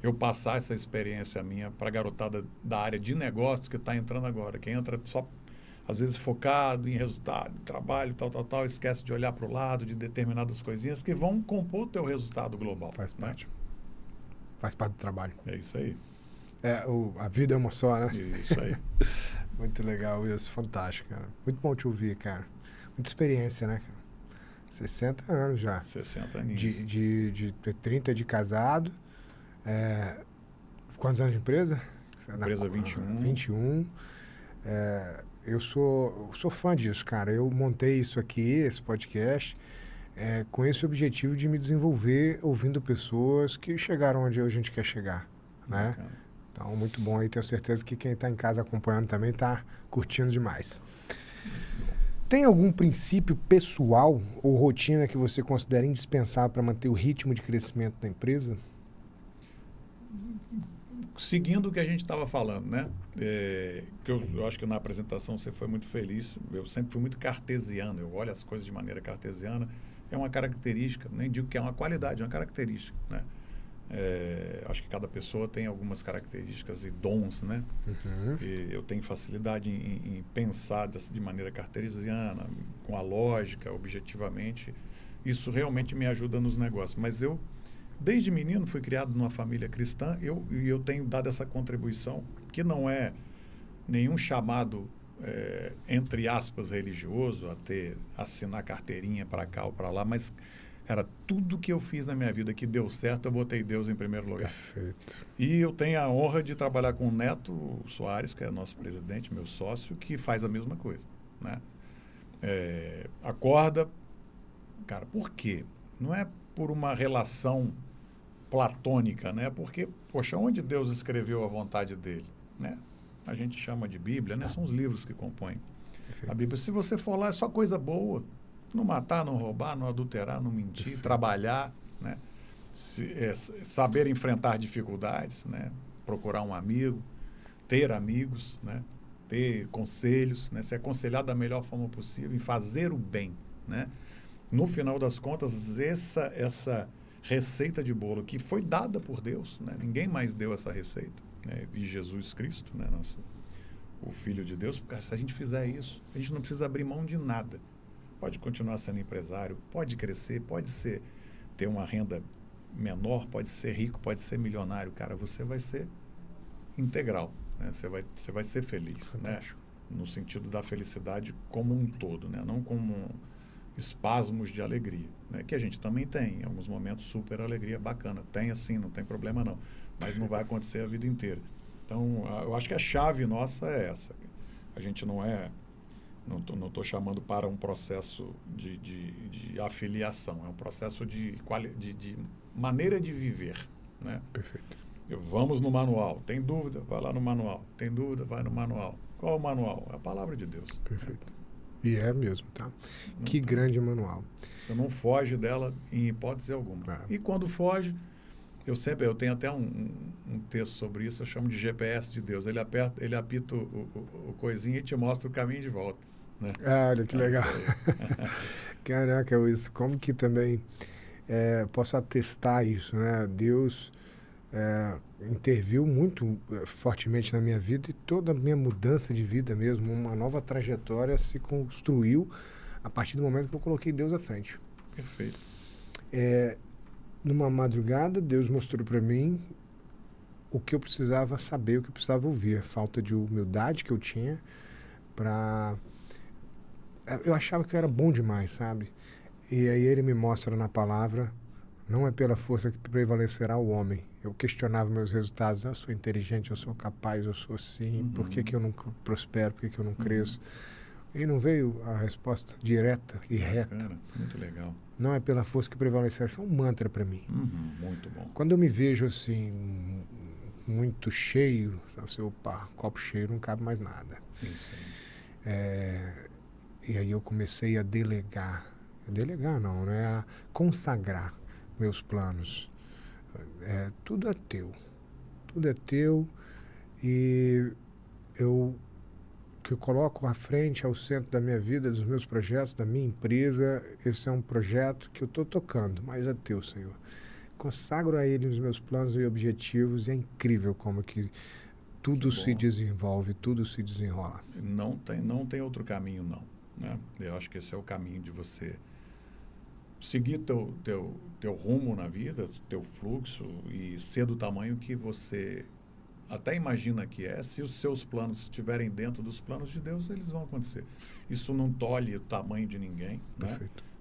eu passar essa experiência minha para a garotada da área de negócios que está entrando agora. Quem entra só, às vezes, focado em resultado, trabalho, tal, esquece de olhar para o lado de determinadas coisinhas que vão compor o teu resultado global. Faz né? parte. Faz parte do trabalho. É isso aí. A vida é uma só, né? Isso aí. Muito legal, Wilson. Fantástico, cara. Muito bom te ouvir, cara. Muita experiência, né, cara? 60 anos já. 60 aninhos. De 30 de casado. Quantos anos de empresa? Empresa 21. 21. Eu sou fã disso, cara. Eu montei isso aqui, esse podcast, com esse objetivo de me desenvolver ouvindo pessoas que chegaram onde a gente quer chegar, né? Bacana. Então, muito bom aí. Tenho certeza que quem está em casa acompanhando também está curtindo demais. Tem algum princípio pessoal ou rotina que você considera indispensável para manter o ritmo de crescimento da empresa? Seguindo o que a gente estava falando, né? Que eu acho que na apresentação você foi muito feliz. Eu sempre fui muito cartesiano. Eu olho as coisas de maneira cartesiana. É uma característica, nem digo que é uma qualidade, é uma característica, né? Acho que cada pessoa tem algumas características e dons, né? Uhum. E eu tenho facilidade em pensar de maneira cartesiana, com a lógica, objetivamente. Isso realmente me ajuda nos negócios. Mas eu, desde menino, fui criado numa família cristã e eu tenho dado essa contribuição, que não é nenhum chamado, entre aspas, religioso, assinar carteirinha para cá ou para lá, mas era tudo que eu fiz na minha vida que deu certo, eu botei Deus em primeiro lugar. Perfeito. E eu tenho a honra de trabalhar com o Neto Soares, que é nosso presidente, meu sócio, que faz a mesma coisa, né? Acorda, cara, por quê? Não é por uma relação platônica, né? Porque, poxa, onde Deus escreveu a vontade dele, né? A gente chama de Bíblia, né? São os livros que compõem Perfeito. A Bíblia, se você for lá, é só coisa boa. Não matar, não roubar, não adulterar, não mentir, Perfeito. trabalhar, né? Saber enfrentar dificuldades, né? Procurar um amigo, ter amigos, né? Ter conselhos, né? Se aconselhar da melhor forma possível, em fazer o bem, né? No final das contas, essa receita de bolo que foi dada por Deus, né? Ninguém mais deu essa receita, né? E Jesus Cristo, né? O Filho de Deus, porque se a gente fizer isso, a gente não precisa abrir mão de nada. Pode continuar sendo empresário, pode crescer, ter uma renda menor, pode ser rico, pode ser milionário, cara, você vai ser integral, né? Você vai ser feliz, né? No sentido da felicidade como um todo, né? Não como espasmos de alegria, né? Que a gente também tem, em alguns momentos, super alegria, bacana, tem assim, não tem problema não, mas não vai acontecer a vida inteira. Então, eu acho que a chave nossa é essa. A gente não estou chamando para um processo de afiliação, é um processo de maneira de viver, né? Perfeito. Vamos no manual. Tem dúvida? Vai lá no manual. Tem dúvida? Vai no manual. Qual é o manual? É a palavra de Deus. Perfeito. E é mesmo, tá? Não Que grande manual. Você não foge dela em hipótese alguma. E quando foge, eu tenho até um texto sobre isso, eu chamo de GPS de Deus. Ele apita o coisinho e te mostra o caminho de volta, né? Olha, que legal. Caraca, isso, como que também posso atestar isso, né? Deus interviu muito fortemente na minha vida e toda a minha mudança de vida mesmo, uma nova trajetória se construiu a partir do momento que eu coloquei Deus à frente. Perfeito. Numa madrugada, Deus mostrou para mim o que eu precisava saber, o que eu precisava ouvir, a falta de humildade que eu tinha para... Eu achava que eu era bom demais, sabe? E aí ele me mostra na palavra, não é pela força que prevalecerá o homem. Eu questionava meus resultados, eu sou inteligente, eu sou capaz, eu sou assim, por que eu não prospero, por que eu não cresço? E não veio a resposta direta e reta. Cara, muito legal. Não é pela força que prevalecerá, isso é um mantra para mim. Muito bom. Quando eu me vejo assim, muito cheio, opa, copo cheio, não cabe mais nada. Isso aí. E aí eu comecei a delegar não, né? A consagrar meus planos. Tudo é teu e que eu coloco à frente, ao centro da minha vida, dos meus projetos, da minha empresa, esse é um projeto que eu estou tocando, mas é teu, Senhor. Consagro a Ele os meus planos e objetivos, e é incrível como que tudo se desenvolve, tudo se desenrola. Não tem outro caminho, não, né? Eu acho que esse é o caminho de você seguir teu rumo na vida, teu fluxo, e ser do tamanho que você até imagina que é. Se os seus planos estiverem dentro dos planos de Deus, eles vão acontecer. Isso não tolhe o tamanho de ninguém, né?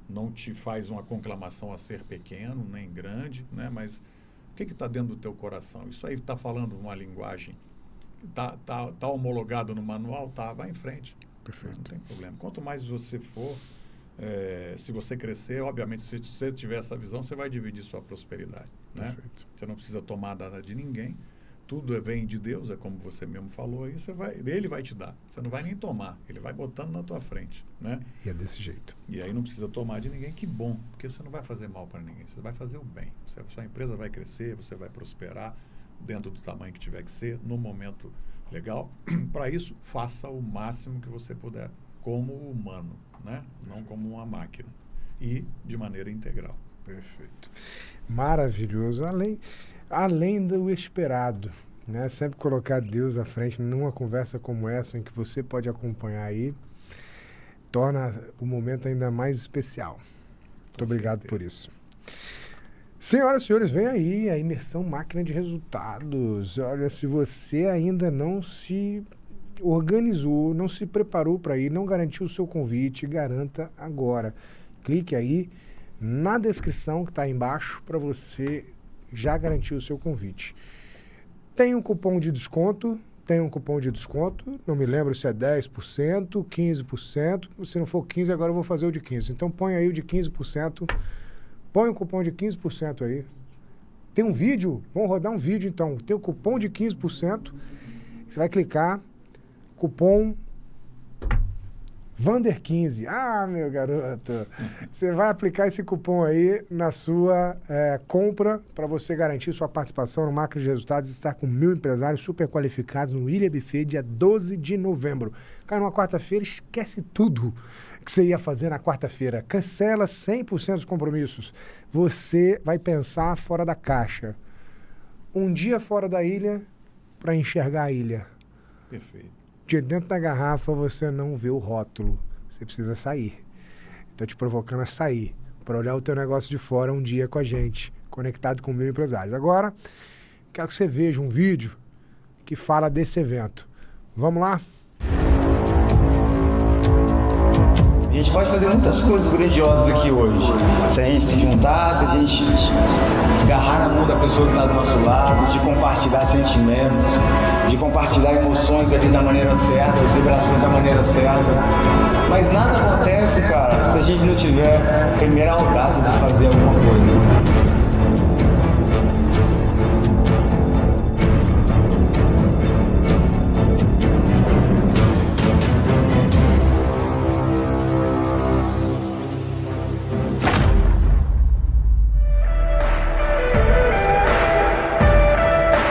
Não te faz uma conclamação a ser pequeno, nem grande, né? Mas o que está dentro do teu coração? Isso aí está falando uma linguagem, tá homologado no manual, vai em frente. Perfeito. Não tem problema. Quanto mais você for, se você crescer, obviamente, se você tiver essa visão, você vai dividir sua prosperidade, né? Perfeito. Você não precisa tomar nada de ninguém. Tudo vem de Deus, é como você mesmo falou, aí ele vai te dar. Você não vai nem tomar, ele vai botando na tua frente, né? E é desse jeito. E aí não precisa tomar de ninguém, que bom, porque você não vai fazer mal para ninguém, você vai fazer o bem. Sua empresa vai crescer, você vai prosperar dentro do tamanho que tiver que ser, no momento legal. Para isso, faça o máximo que você puder, como humano, né? Não como uma máquina. E de maneira integral. Perfeito. Maravilhoso. Além do esperado, né? Sempre colocar Deus à frente numa conversa como essa, em que você pode acompanhar aí, torna o momento ainda mais especial. Muito obrigado por isso. Senhoras e senhores, vem aí a imersão máquina de resultados. Olha, se você ainda não se organizou, não se preparou para ir, não garantiu o seu convite, garanta agora. Clique aí na descrição que está aí embaixo para você já garantiu o seu convite. Tem um cupom de desconto, não me lembro se é 10%, 15%, se não for 15%, agora eu vou fazer o de 15%. Então põe aí o de 15%, põe o cupom de 15% aí. Tem um vídeo, vamos rodar um vídeo então, tem o cupom de 15%, você vai clicar, cupom Vander15. Ah, meu garoto. Você vai aplicar esse cupom aí na sua compra para você garantir sua participação no Máquina de Resultados e estar com 1.000 empresários super qualificados no Ilha Buffet, dia 12 de novembro. Cai numa quarta-feira, esquece tudo que você ia fazer na quarta-feira. Cancela 100% dos compromissos. Você vai pensar fora da caixa. Um dia fora da ilha para enxergar a ilha. Perfeito. De dentro da garrafa você não vê o rótulo. Você precisa sair. Estou te provocando a sair. Para olhar o teu negócio de fora um dia com a gente. Conectado com 1.000 empresários. Agora, quero que você veja um vídeo que fala desse evento. Vamos lá? A gente pode fazer muitas coisas grandiosas aqui hoje. Se a gente se juntar, se a gente agarrar na mão da pessoa que está do nosso lado, de compartilhar sentimentos, de compartilhar emoções ali da maneira certa, as vibrações da maneira certa. Mas nada acontece, cara, se a gente não tiver a primeira audácia de fazer alguma coisa.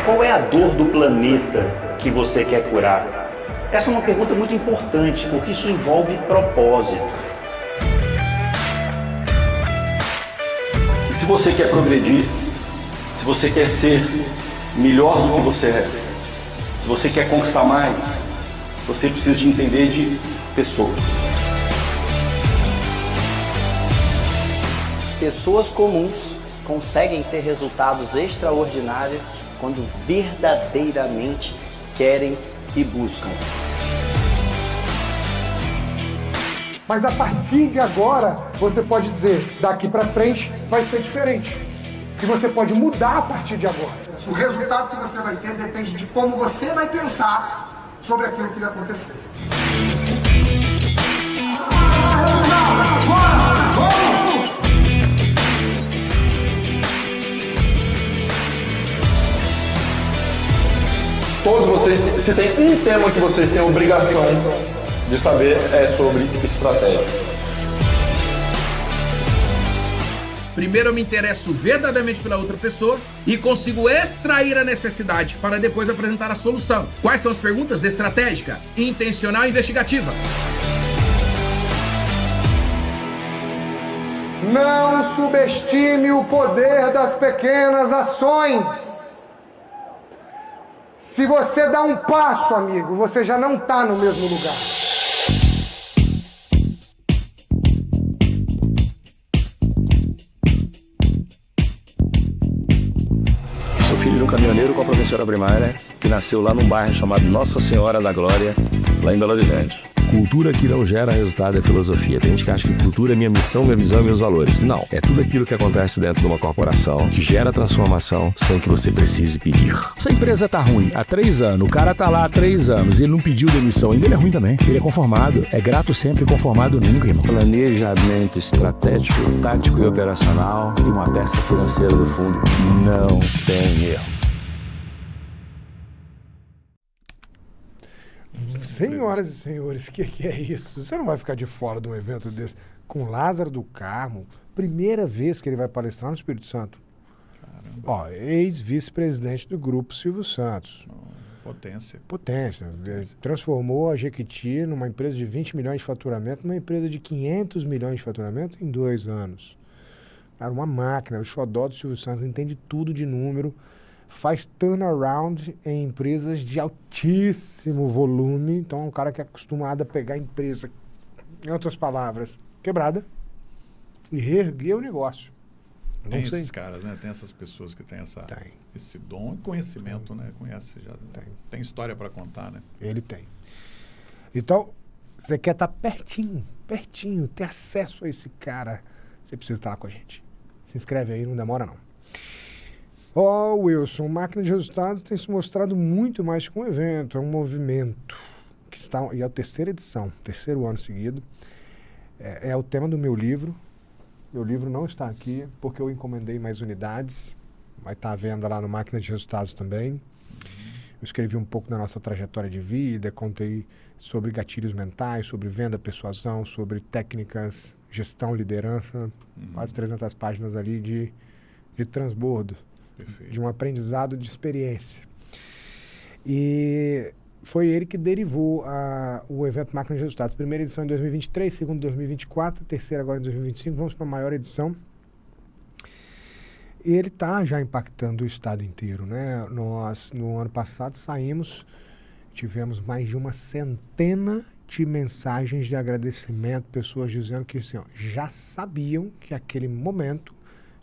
Qual é a dor do planeta que você quer curar? Essa é uma pergunta muito importante, porque isso envolve propósito. E se você quer progredir, se você quer ser melhor do que você é, se você quer conquistar mais, você precisa de entender de pessoas. Pessoas comuns conseguem ter resultados extraordinários quando verdadeiramente querem e buscam. Mas a partir de agora, você pode dizer, daqui para frente vai ser diferente. E você pode mudar a partir de agora. O resultado que você vai ter depende de como você vai pensar sobre aquilo que vai acontecer. Todos vocês, se tem um tema que vocês têm a obrigação de saber, é sobre estratégia. Primeiro eu me interesso verdadeiramente pela outra pessoa e consigo extrair a necessidade para depois apresentar a solução. Quais são as perguntas? Estratégica, intencional e investigativa. Não subestime o poder das pequenas ações. Se você dá um passo, amigo, você já não está no mesmo lugar. Sou filho de um caminhoneiro com a professora primária, que nasceu lá num bairro chamado Nossa Senhora da Glória, lá em Belo Horizonte. Cultura que não gera resultado é filosofia. Tem gente que acha que cultura é minha missão, minha visão e meus valores. Não. É tudo aquilo que acontece dentro de uma corporação que gera transformação sem que você precise pedir. Se a empresa tá ruim há 3 anos, o cara tá lá há 3 anos e ele não pediu demissão ainda, ele é ruim também. Ele é conformado. É grato sempre, conformado nunca, irmão. Planejamento estratégico, tático e operacional e uma peça financeira do fundo. Não tem erro. Senhoras e senhores, o que é isso? Você não vai ficar de fora de um evento desse com Lázaro do Carmo, primeira vez que ele vai palestrar no Espírito Santo. Caramba. Ó, ex-vice-presidente do Grupo Silvio Santos. Potência. Potência. Transformou a Jequiti numa empresa de 20 milhões de faturamento, numa empresa de 500 milhões de faturamento em 2 anos. Era uma máquina, o xodó do Silvio Santos, entende tudo de número, faz turnaround em empresas de altíssimo volume. Então é um cara que é acostumado a pegar a empresa, em outras palavras, quebrada e reerguer o negócio. Tem esses caras, né? Tem essas pessoas que têm esse dom e conhecimento, né? Conhece já. Tem história para contar, né? Ele tem. Então, você quer estar pertinho, ter acesso a esse cara, você precisa estar lá com a gente. Se inscreve aí, não demora não. Wilson, Máquina de Resultados tem se mostrado muito mais que um evento, é um movimento que está, e é a 3ª edição, 3º ano seguido. É o tema do meu livro. Meu livro não está aqui porque eu encomendei mais unidades, vai estar à venda lá no Máquina de Resultados também. escrevi um pouco da nossa trajetória de vida, contei sobre gatilhos mentais, sobre venda, persuasão, sobre técnicas, gestão, liderança, quase 300 páginas ali de transbordo, de um aprendizado de experiência. E foi ele que derivou o evento Máquina de Resultados. Primeira edição em 2023, segunda em 2024, terceira agora em 2025, vamos para a maior edição. E ele está já impactando o estado inteiro, né? Nós, no ano passado, tivemos mais de uma centena de mensagens de agradecimento, pessoas dizendo que assim, já sabiam que aquele momento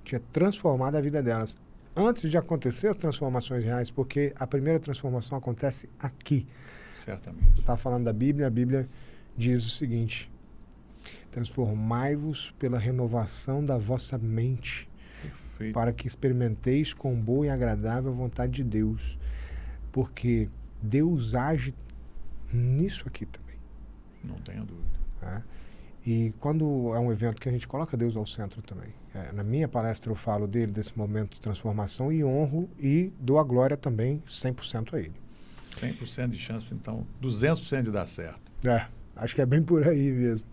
tinha transformado a vida delas. Antes de acontecer as transformações reais, porque a primeira transformação acontece aqui. Certamente. Você está falando da Bíblia, a Bíblia diz o seguinte: transformai-vos pela renovação da vossa mente, para que experimenteis com boa e agradável a vontade de Deus. Porque Deus age nisso aqui também. Não tenha dúvida. E quando é um evento que a gente coloca Deus ao centro também. Na minha palestra eu falo dele, desse momento de transformação, e honro e dou a glória também 100% a ele. 100% de chance, então, 200% de dar certo. Acho que é bem por aí mesmo.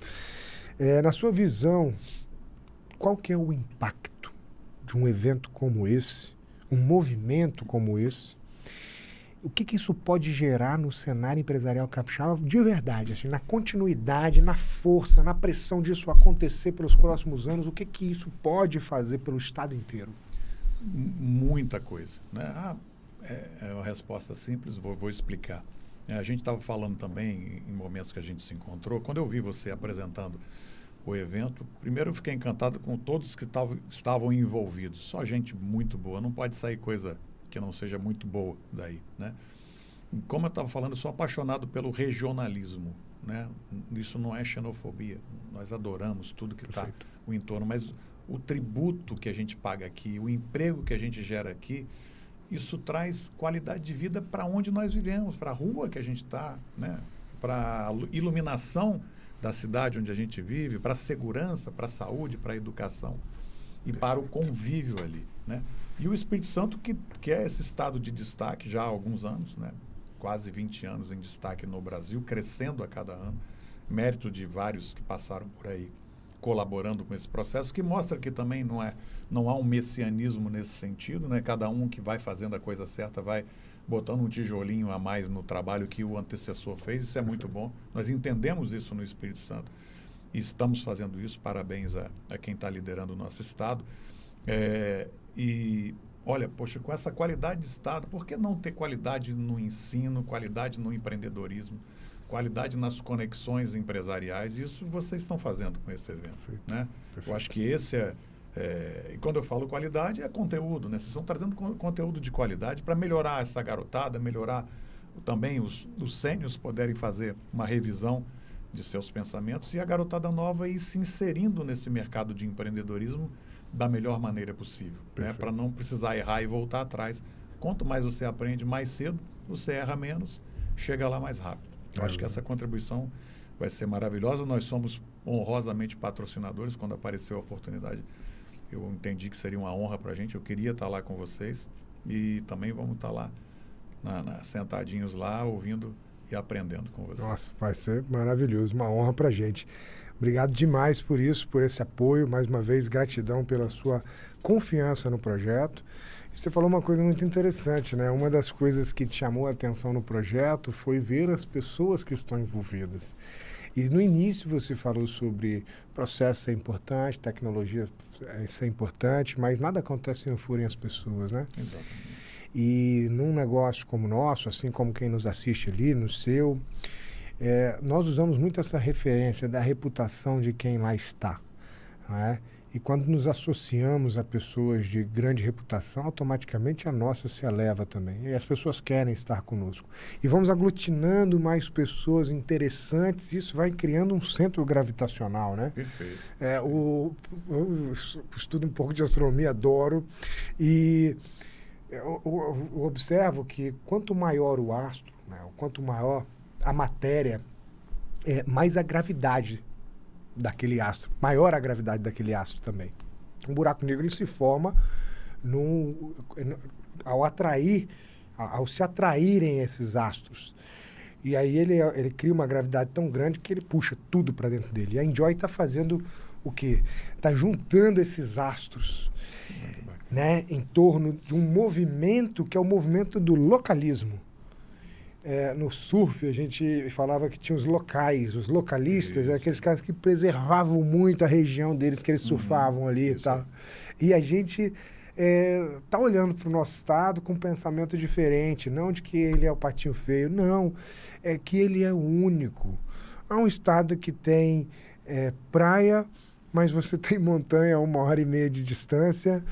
Na sua visão, qual que é o impacto de um evento como esse, um movimento como esse? O que isso pode gerar no cenário empresarial capixaba de verdade, assim, na continuidade, na força, na pressão disso acontecer pelos próximos anos? O que isso pode fazer pelo estado inteiro? Muita coisa, né? É uma resposta simples, vou explicar. A gente estava falando também, em momentos que a gente se encontrou, quando eu vi você apresentando o evento, primeiro eu fiquei encantado com todos que estavam envolvidos. Só gente muito boa, não pode sair coisa que não seja muito boa daí, né? Como eu estava falando, eu sou apaixonado pelo regionalismo, né? Isso não é xenofobia, nós adoramos tudo que está o entorno, mas o tributo que a gente paga aqui, o emprego que a gente gera aqui, isso traz qualidade de vida para onde nós vivemos, para a rua que a gente está, né? Para a iluminação da cidade onde a gente vive, para a segurança, para a saúde, para a educação e para o convívio ali, né? E o Espírito Santo, que é esse estado de destaque já há alguns anos, né? Quase 20 anos em destaque no Brasil, crescendo a cada ano, mérito de vários que passaram por aí colaborando com esse processo, que mostra que também não há um messianismo nesse sentido, né? Cada um que vai fazendo a coisa certa vai botando um tijolinho a mais no trabalho que o antecessor fez. Isso é muito bom. Nós entendemos isso no Espírito Santo e estamos fazendo isso. Parabéns a quem está liderando o nosso Estado. E, olha, poxa, com essa qualidade de Estado, por que não ter qualidade no ensino, qualidade no empreendedorismo, qualidade nas conexões empresariais? Isso vocês estão fazendo com esse evento, né? Eu acho que esse e quando eu falo qualidade, é conteúdo, né? Vocês estão trazendo conteúdo de qualidade para melhorar essa garotada, melhorar também os sêniors poderem fazer uma revisão de seus pensamentos e a garotada nova ir se inserindo nesse mercado de empreendedorismo da melhor maneira possível, né? Para não precisar errar e voltar atrás. Quanto mais você aprende mais cedo, você erra menos, chega lá mais rápido. Eu acho que essa contribuição vai ser maravilhosa. Nós somos honrosamente patrocinadores. Quando apareceu a oportunidade, eu entendi que seria uma honra para a gente. Eu queria estar lá com vocês e também vamos estar lá sentadinhos lá, ouvindo e aprendendo com vocês. Nossa, vai ser maravilhoso, uma honra para a gente. Obrigado demais por isso, por esse apoio. Mais uma vez, gratidão pela sua confiança no projeto. E você falou uma coisa muito interessante, né? Uma das coisas que te chamou a atenção no projeto foi ver as pessoas que estão envolvidas. E no início você falou sobre processo ser importante, tecnologia ser importante, mas nada acontece se não forem as pessoas, né? Exatamente. E num negócio como o nosso, assim como quem nos assiste ali, no seu, nós usamos muito essa referência da reputação de quem lá está, não é? E quando nos associamos a pessoas de grande reputação, automaticamente a nossa se eleva também. E as pessoas querem estar conosco. E vamos aglutinando mais pessoas interessantes, isso vai criando um centro gravitacional, né? Perfeito. Eu estudo um pouco de astronomia, adoro. E eu observo que quanto maior o astro, né, quanto maior a matéria, mais a gravidade daquele astro, maior a gravidade daquele astro também. Um buraco negro ele se forma ao atrair ao se atraírem esses astros. E aí ele cria uma gravidade tão grande que ele puxa tudo para dentro dele. E a Enjoy está fazendo o quê? Está juntando esses astros, né, em torno de um movimento que é o movimento do localismo. No surf, a gente falava que tinha os locais, os localistas, aqueles caras que preservavam muito a região deles, que eles surfavam ali e tal. E a gente está olhando para o nosso estado com um pensamento diferente, não de que ele é o patinho feio, não, é que ele é único. É um estado que tem praia, mas você tem montanha a 1h30 de distância,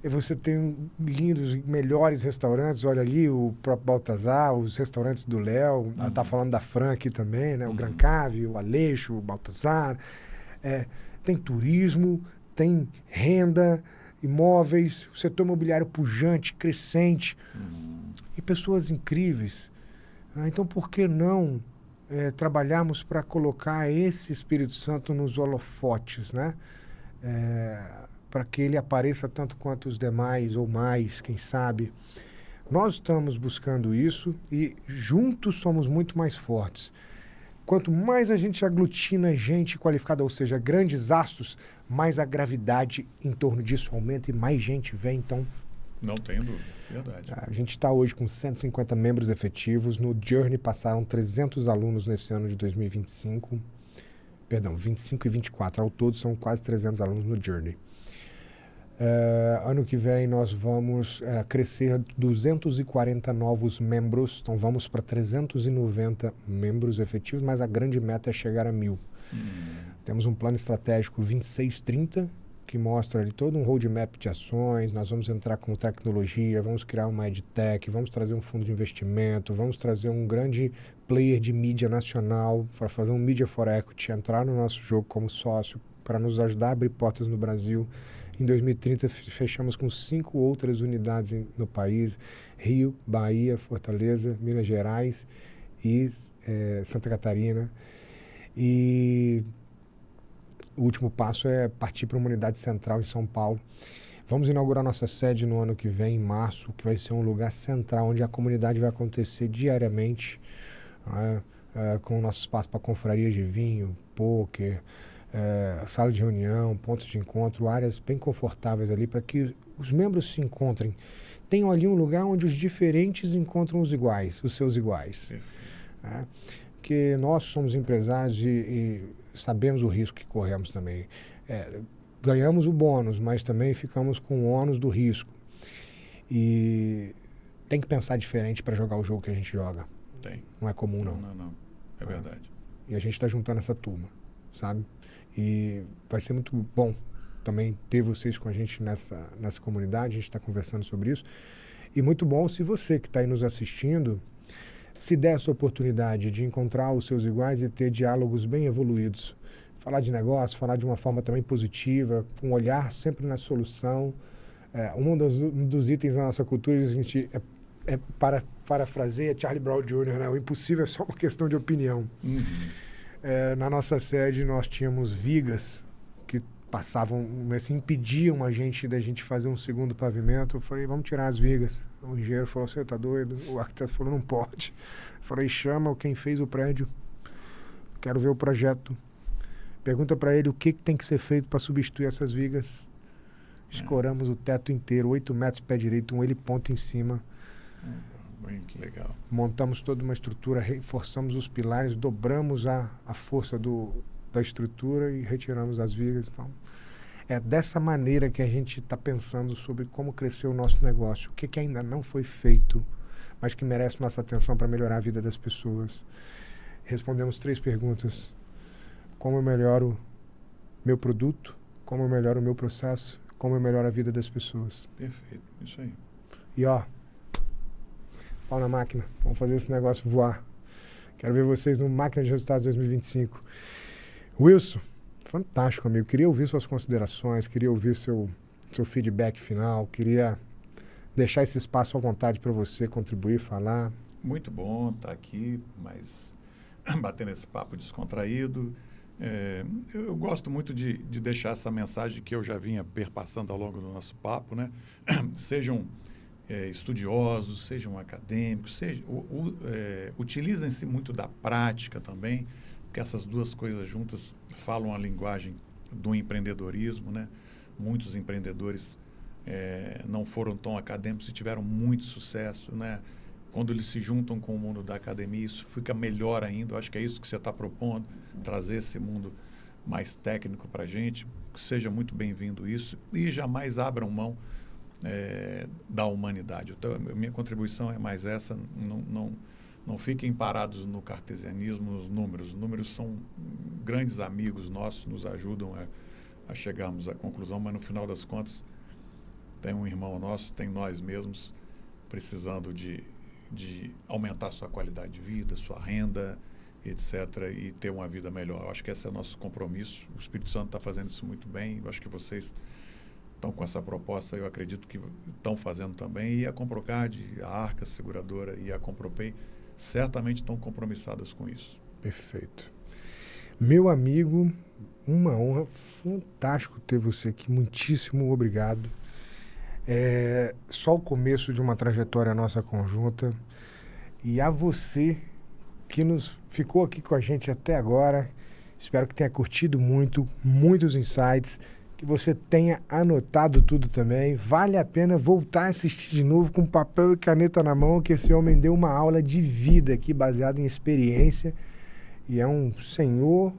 e você tem lindos, melhores restaurantes. Olha ali o próprio Baltazar, os restaurantes do Léo. Ela está falando da Fran aqui também, né? O Gran Cave, o Aleixo, o Baltazar. Tem turismo, tem renda, imóveis, o setor imobiliário pujante, crescente. E pessoas incríveis. Então, por que não trabalharmos para colocar esse Espírito Santo nos holofotes, né? Para que ele apareça tanto quanto os demais, ou mais, quem sabe. Nós estamos buscando isso e juntos somos muito mais fortes. Quanto mais a gente aglutina gente qualificada, ou seja, grandes astros, mais a gravidade em torno disso aumenta e mais gente vem, então... Não tenho dúvida, verdade. A gente está hoje com 150 membros efetivos. No Journey passaram 300 alunos nesse ano de 2025. Perdão, 25 e 24. Ao todo são quase 300 alunos no Journey. Ano que vem nós vamos crescer 240 novos membros, então vamos para 390 membros efetivos, mas a grande meta é chegar a 1.000. Temos um plano estratégico 2630, que mostra ali todo um roadmap de ações. Nós vamos entrar com tecnologia, vamos criar uma EdTech, vamos trazer um fundo de investimento, vamos trazer um grande player de mídia nacional para fazer um Media for Equity, entrar no nosso jogo como sócio, para nos ajudar a abrir portas no Brasil. Em 2030, fechamos com 5 outras unidades no país: Rio, Bahia, Fortaleza, Minas Gerais e Santa Catarina. E o último passo é partir para uma unidade central em São Paulo. Vamos inaugurar nossa sede no ano que vem, em março, que vai ser um lugar central, onde a comunidade vai acontecer diariamente, com o nosso espaço para confrarias de vinho, pôquer, sala de reunião, pontos de encontro, áreas bem confortáveis ali para que os membros se encontrem. Tenham ali um lugar onde os diferentes encontram os iguais, os seus iguais. Porque nós somos empresários e sabemos o risco que corremos também. Ganhamos o bônus, mas também ficamos com o ônus do risco. E tem que pensar diferente para jogar o jogo que a gente joga. Tem. Não é comum, não. Não. É verdade. E a gente está juntando essa turma, sabe? E vai ser muito bom também ter vocês com a gente nessa comunidade. A gente está conversando sobre isso. E muito bom se você que está aí nos assistindo se der essa oportunidade de encontrar os seus iguais e ter diálogos bem evoluídos. Falar de negócio, falar de uma forma também positiva, com um olhar sempre na solução. Um dos itens da nossa cultura, a gente parafraseia Charlie Brown Jr., né? O impossível é só uma questão de opinião. Na nossa sede nós tínhamos vigas que passavam, assim, impediam a gente da gente fazer um segundo pavimento. Eu falei, vamos tirar as vigas. O engenheiro falou, você tá doido? O arquiteto falou, não pode. Eu falei, chama quem fez o prédio, quero ver o projeto. Pergunta para ele o que tem que ser feito para substituir essas vigas. Escoramos o teto inteiro, 8 metros pé direito, um heliponto em cima. Muito legal. Montamos toda uma estrutura, reforçamos os pilares, dobramos a força da estrutura e retiramos as vigas. Então, é dessa maneira que a gente está pensando sobre como crescer o nosso negócio. O que ainda não foi feito, mas que merece nossa atenção para melhorar a vida das pessoas. Respondemos 3 perguntas. Como eu melhoro meu produto? Como eu melhoro o meu processo? Como eu melhoro a vida das pessoas? Perfeito, isso aí. E pau na máquina. Vamos fazer esse negócio voar. Quero ver vocês no Máquina de Resultados 2025. Wilson, fantástico, amigo. Queria ouvir suas considerações, queria ouvir seu feedback final, queria deixar esse espaço à vontade para você contribuir, falar. Muito bom estar aqui, mas batendo esse papo descontraído. Eu gosto muito de deixar essa mensagem que eu já vinha perpassando ao longo do nosso papo, né? Sejam estudiosos, sejam acadêmicos, utilizem-se muito da prática também, porque essas duas coisas juntas falam a linguagem do empreendedorismo, né? Muitos empreendedores não foram tão acadêmicos e tiveram muito sucesso, né? Quando eles se juntam com o mundo da academia, isso fica melhor ainda. Eu acho que é isso que você está propondo, trazer esse mundo mais técnico para a gente, que seja muito bem-vindo isso, e jamais abram mão da humanidade. Então, minha contribuição é mais essa, não fiquem parados no cartesianismo, nos números. Os números são grandes amigos nossos, nos ajudam a chegarmos à conclusão, mas no final das contas, tem um irmão nosso, tem nós mesmos, precisando de aumentar sua qualidade de vida, sua renda, etc., e ter uma vida melhor. Eu acho que esse é o nosso compromisso. O Espírito Santo está fazendo isso muito bem. Eu acho que vocês estão com essa proposta, eu acredito que estão fazendo também. E a Comprocard, a Arca Seguradora e a Compropay certamente estão compromissadas com isso. Perfeito. Meu amigo, uma honra, fantástico ter você aqui. Muitíssimo obrigado. Só o começo de uma trajetória nossa conjunta. E a você que ficou aqui com a gente até agora, espero que tenha curtido muitos insights, que você tenha anotado tudo também. Vale a pena voltar a assistir de novo com papel e caneta na mão, que esse homem deu uma aula de vida aqui, baseada em experiência, e é um senhor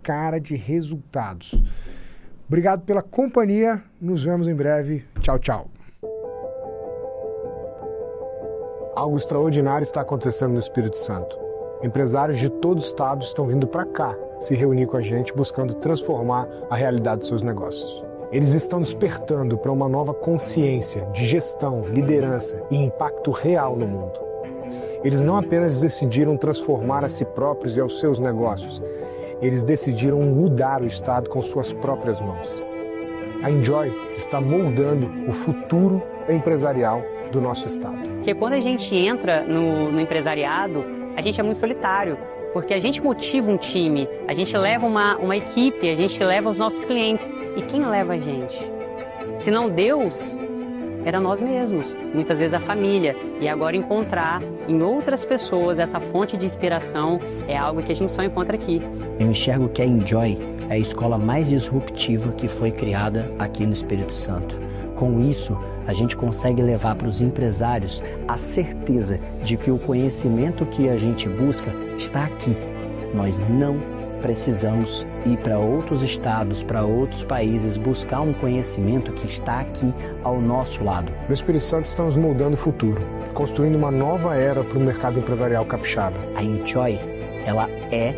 cara de resultados. Obrigado pela companhia, nos vemos em breve. Tchau, tchau. Algo extraordinário está acontecendo no Espírito Santo. Empresários de todo o estado estão vindo para cá se reunir com a gente, buscando transformar a realidade dos seus negócios. Eles estão despertando para uma nova consciência de gestão, liderança e impacto real no mundo. Eles não apenas decidiram transformar a si próprios e aos seus negócios, eles decidiram mudar o estado com suas próprias mãos. A Enjoy está moldando o futuro empresarial do nosso estado. Porque quando a gente entra no empresariado, a gente é muito solitário, porque a gente motiva um time, a gente leva uma equipe, a gente leva os nossos clientes. E quem leva a gente? Se não Deus, era nós mesmos, muitas vezes a família. E agora encontrar em outras pessoas essa fonte de inspiração é algo que a gente só encontra aqui. Eu enxergo que a Enjoy é a escola mais disruptiva que foi criada aqui no Espírito Santo. Com isso, a gente consegue levar para os empresários a certeza de que o conhecimento que a gente busca está aqui. Nós não precisamos ir para outros estados, para outros países, buscar um conhecimento que está aqui ao nosso lado. No Espírito Santo estamos moldando o futuro, construindo uma nova era para o mercado empresarial capixaba. A Enjoy, ela é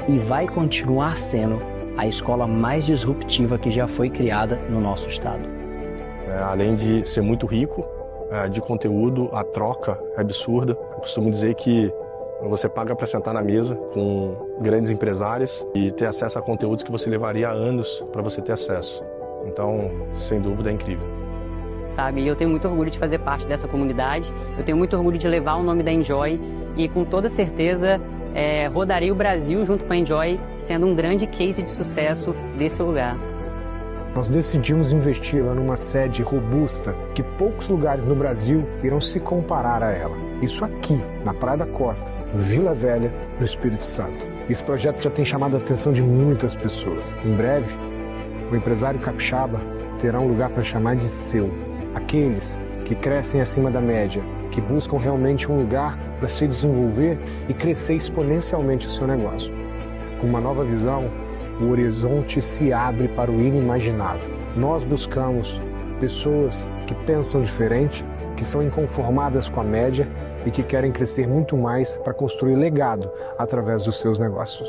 e vai continuar sendo a escola mais disruptiva que já foi criada no nosso estado. Além de ser muito rico de conteúdo, a troca é absurda. Eu costumo dizer que você paga para sentar na mesa com grandes empresários e ter acesso a conteúdos que você levaria anos para você ter acesso. Então, sem dúvida, é incrível. Sabe, eu tenho muito orgulho de fazer parte dessa comunidade, eu tenho muito orgulho de levar o nome da Enjoy e com toda certeza rodarei o Brasil junto com a Enjoy, sendo um grande case de sucesso desse lugar. Nós decidimos investir lá numa sede robusta que poucos lugares no Brasil irão se comparar a ela. Isso aqui, na Praia da Costa, em Vila Velha, no Espírito Santo. Esse projeto já tem chamado a atenção de muitas pessoas. Em breve, o empresário capixaba terá um lugar para chamar de seu. Aqueles que crescem acima da média, que buscam realmente um lugar para se desenvolver e crescer exponencialmente o seu negócio. Com uma nova visão, o horizonte se abre para o inimaginável. Nós buscamos pessoas que pensam diferente, que são inconformadas com a média e que querem crescer muito mais para construir legado através dos seus negócios.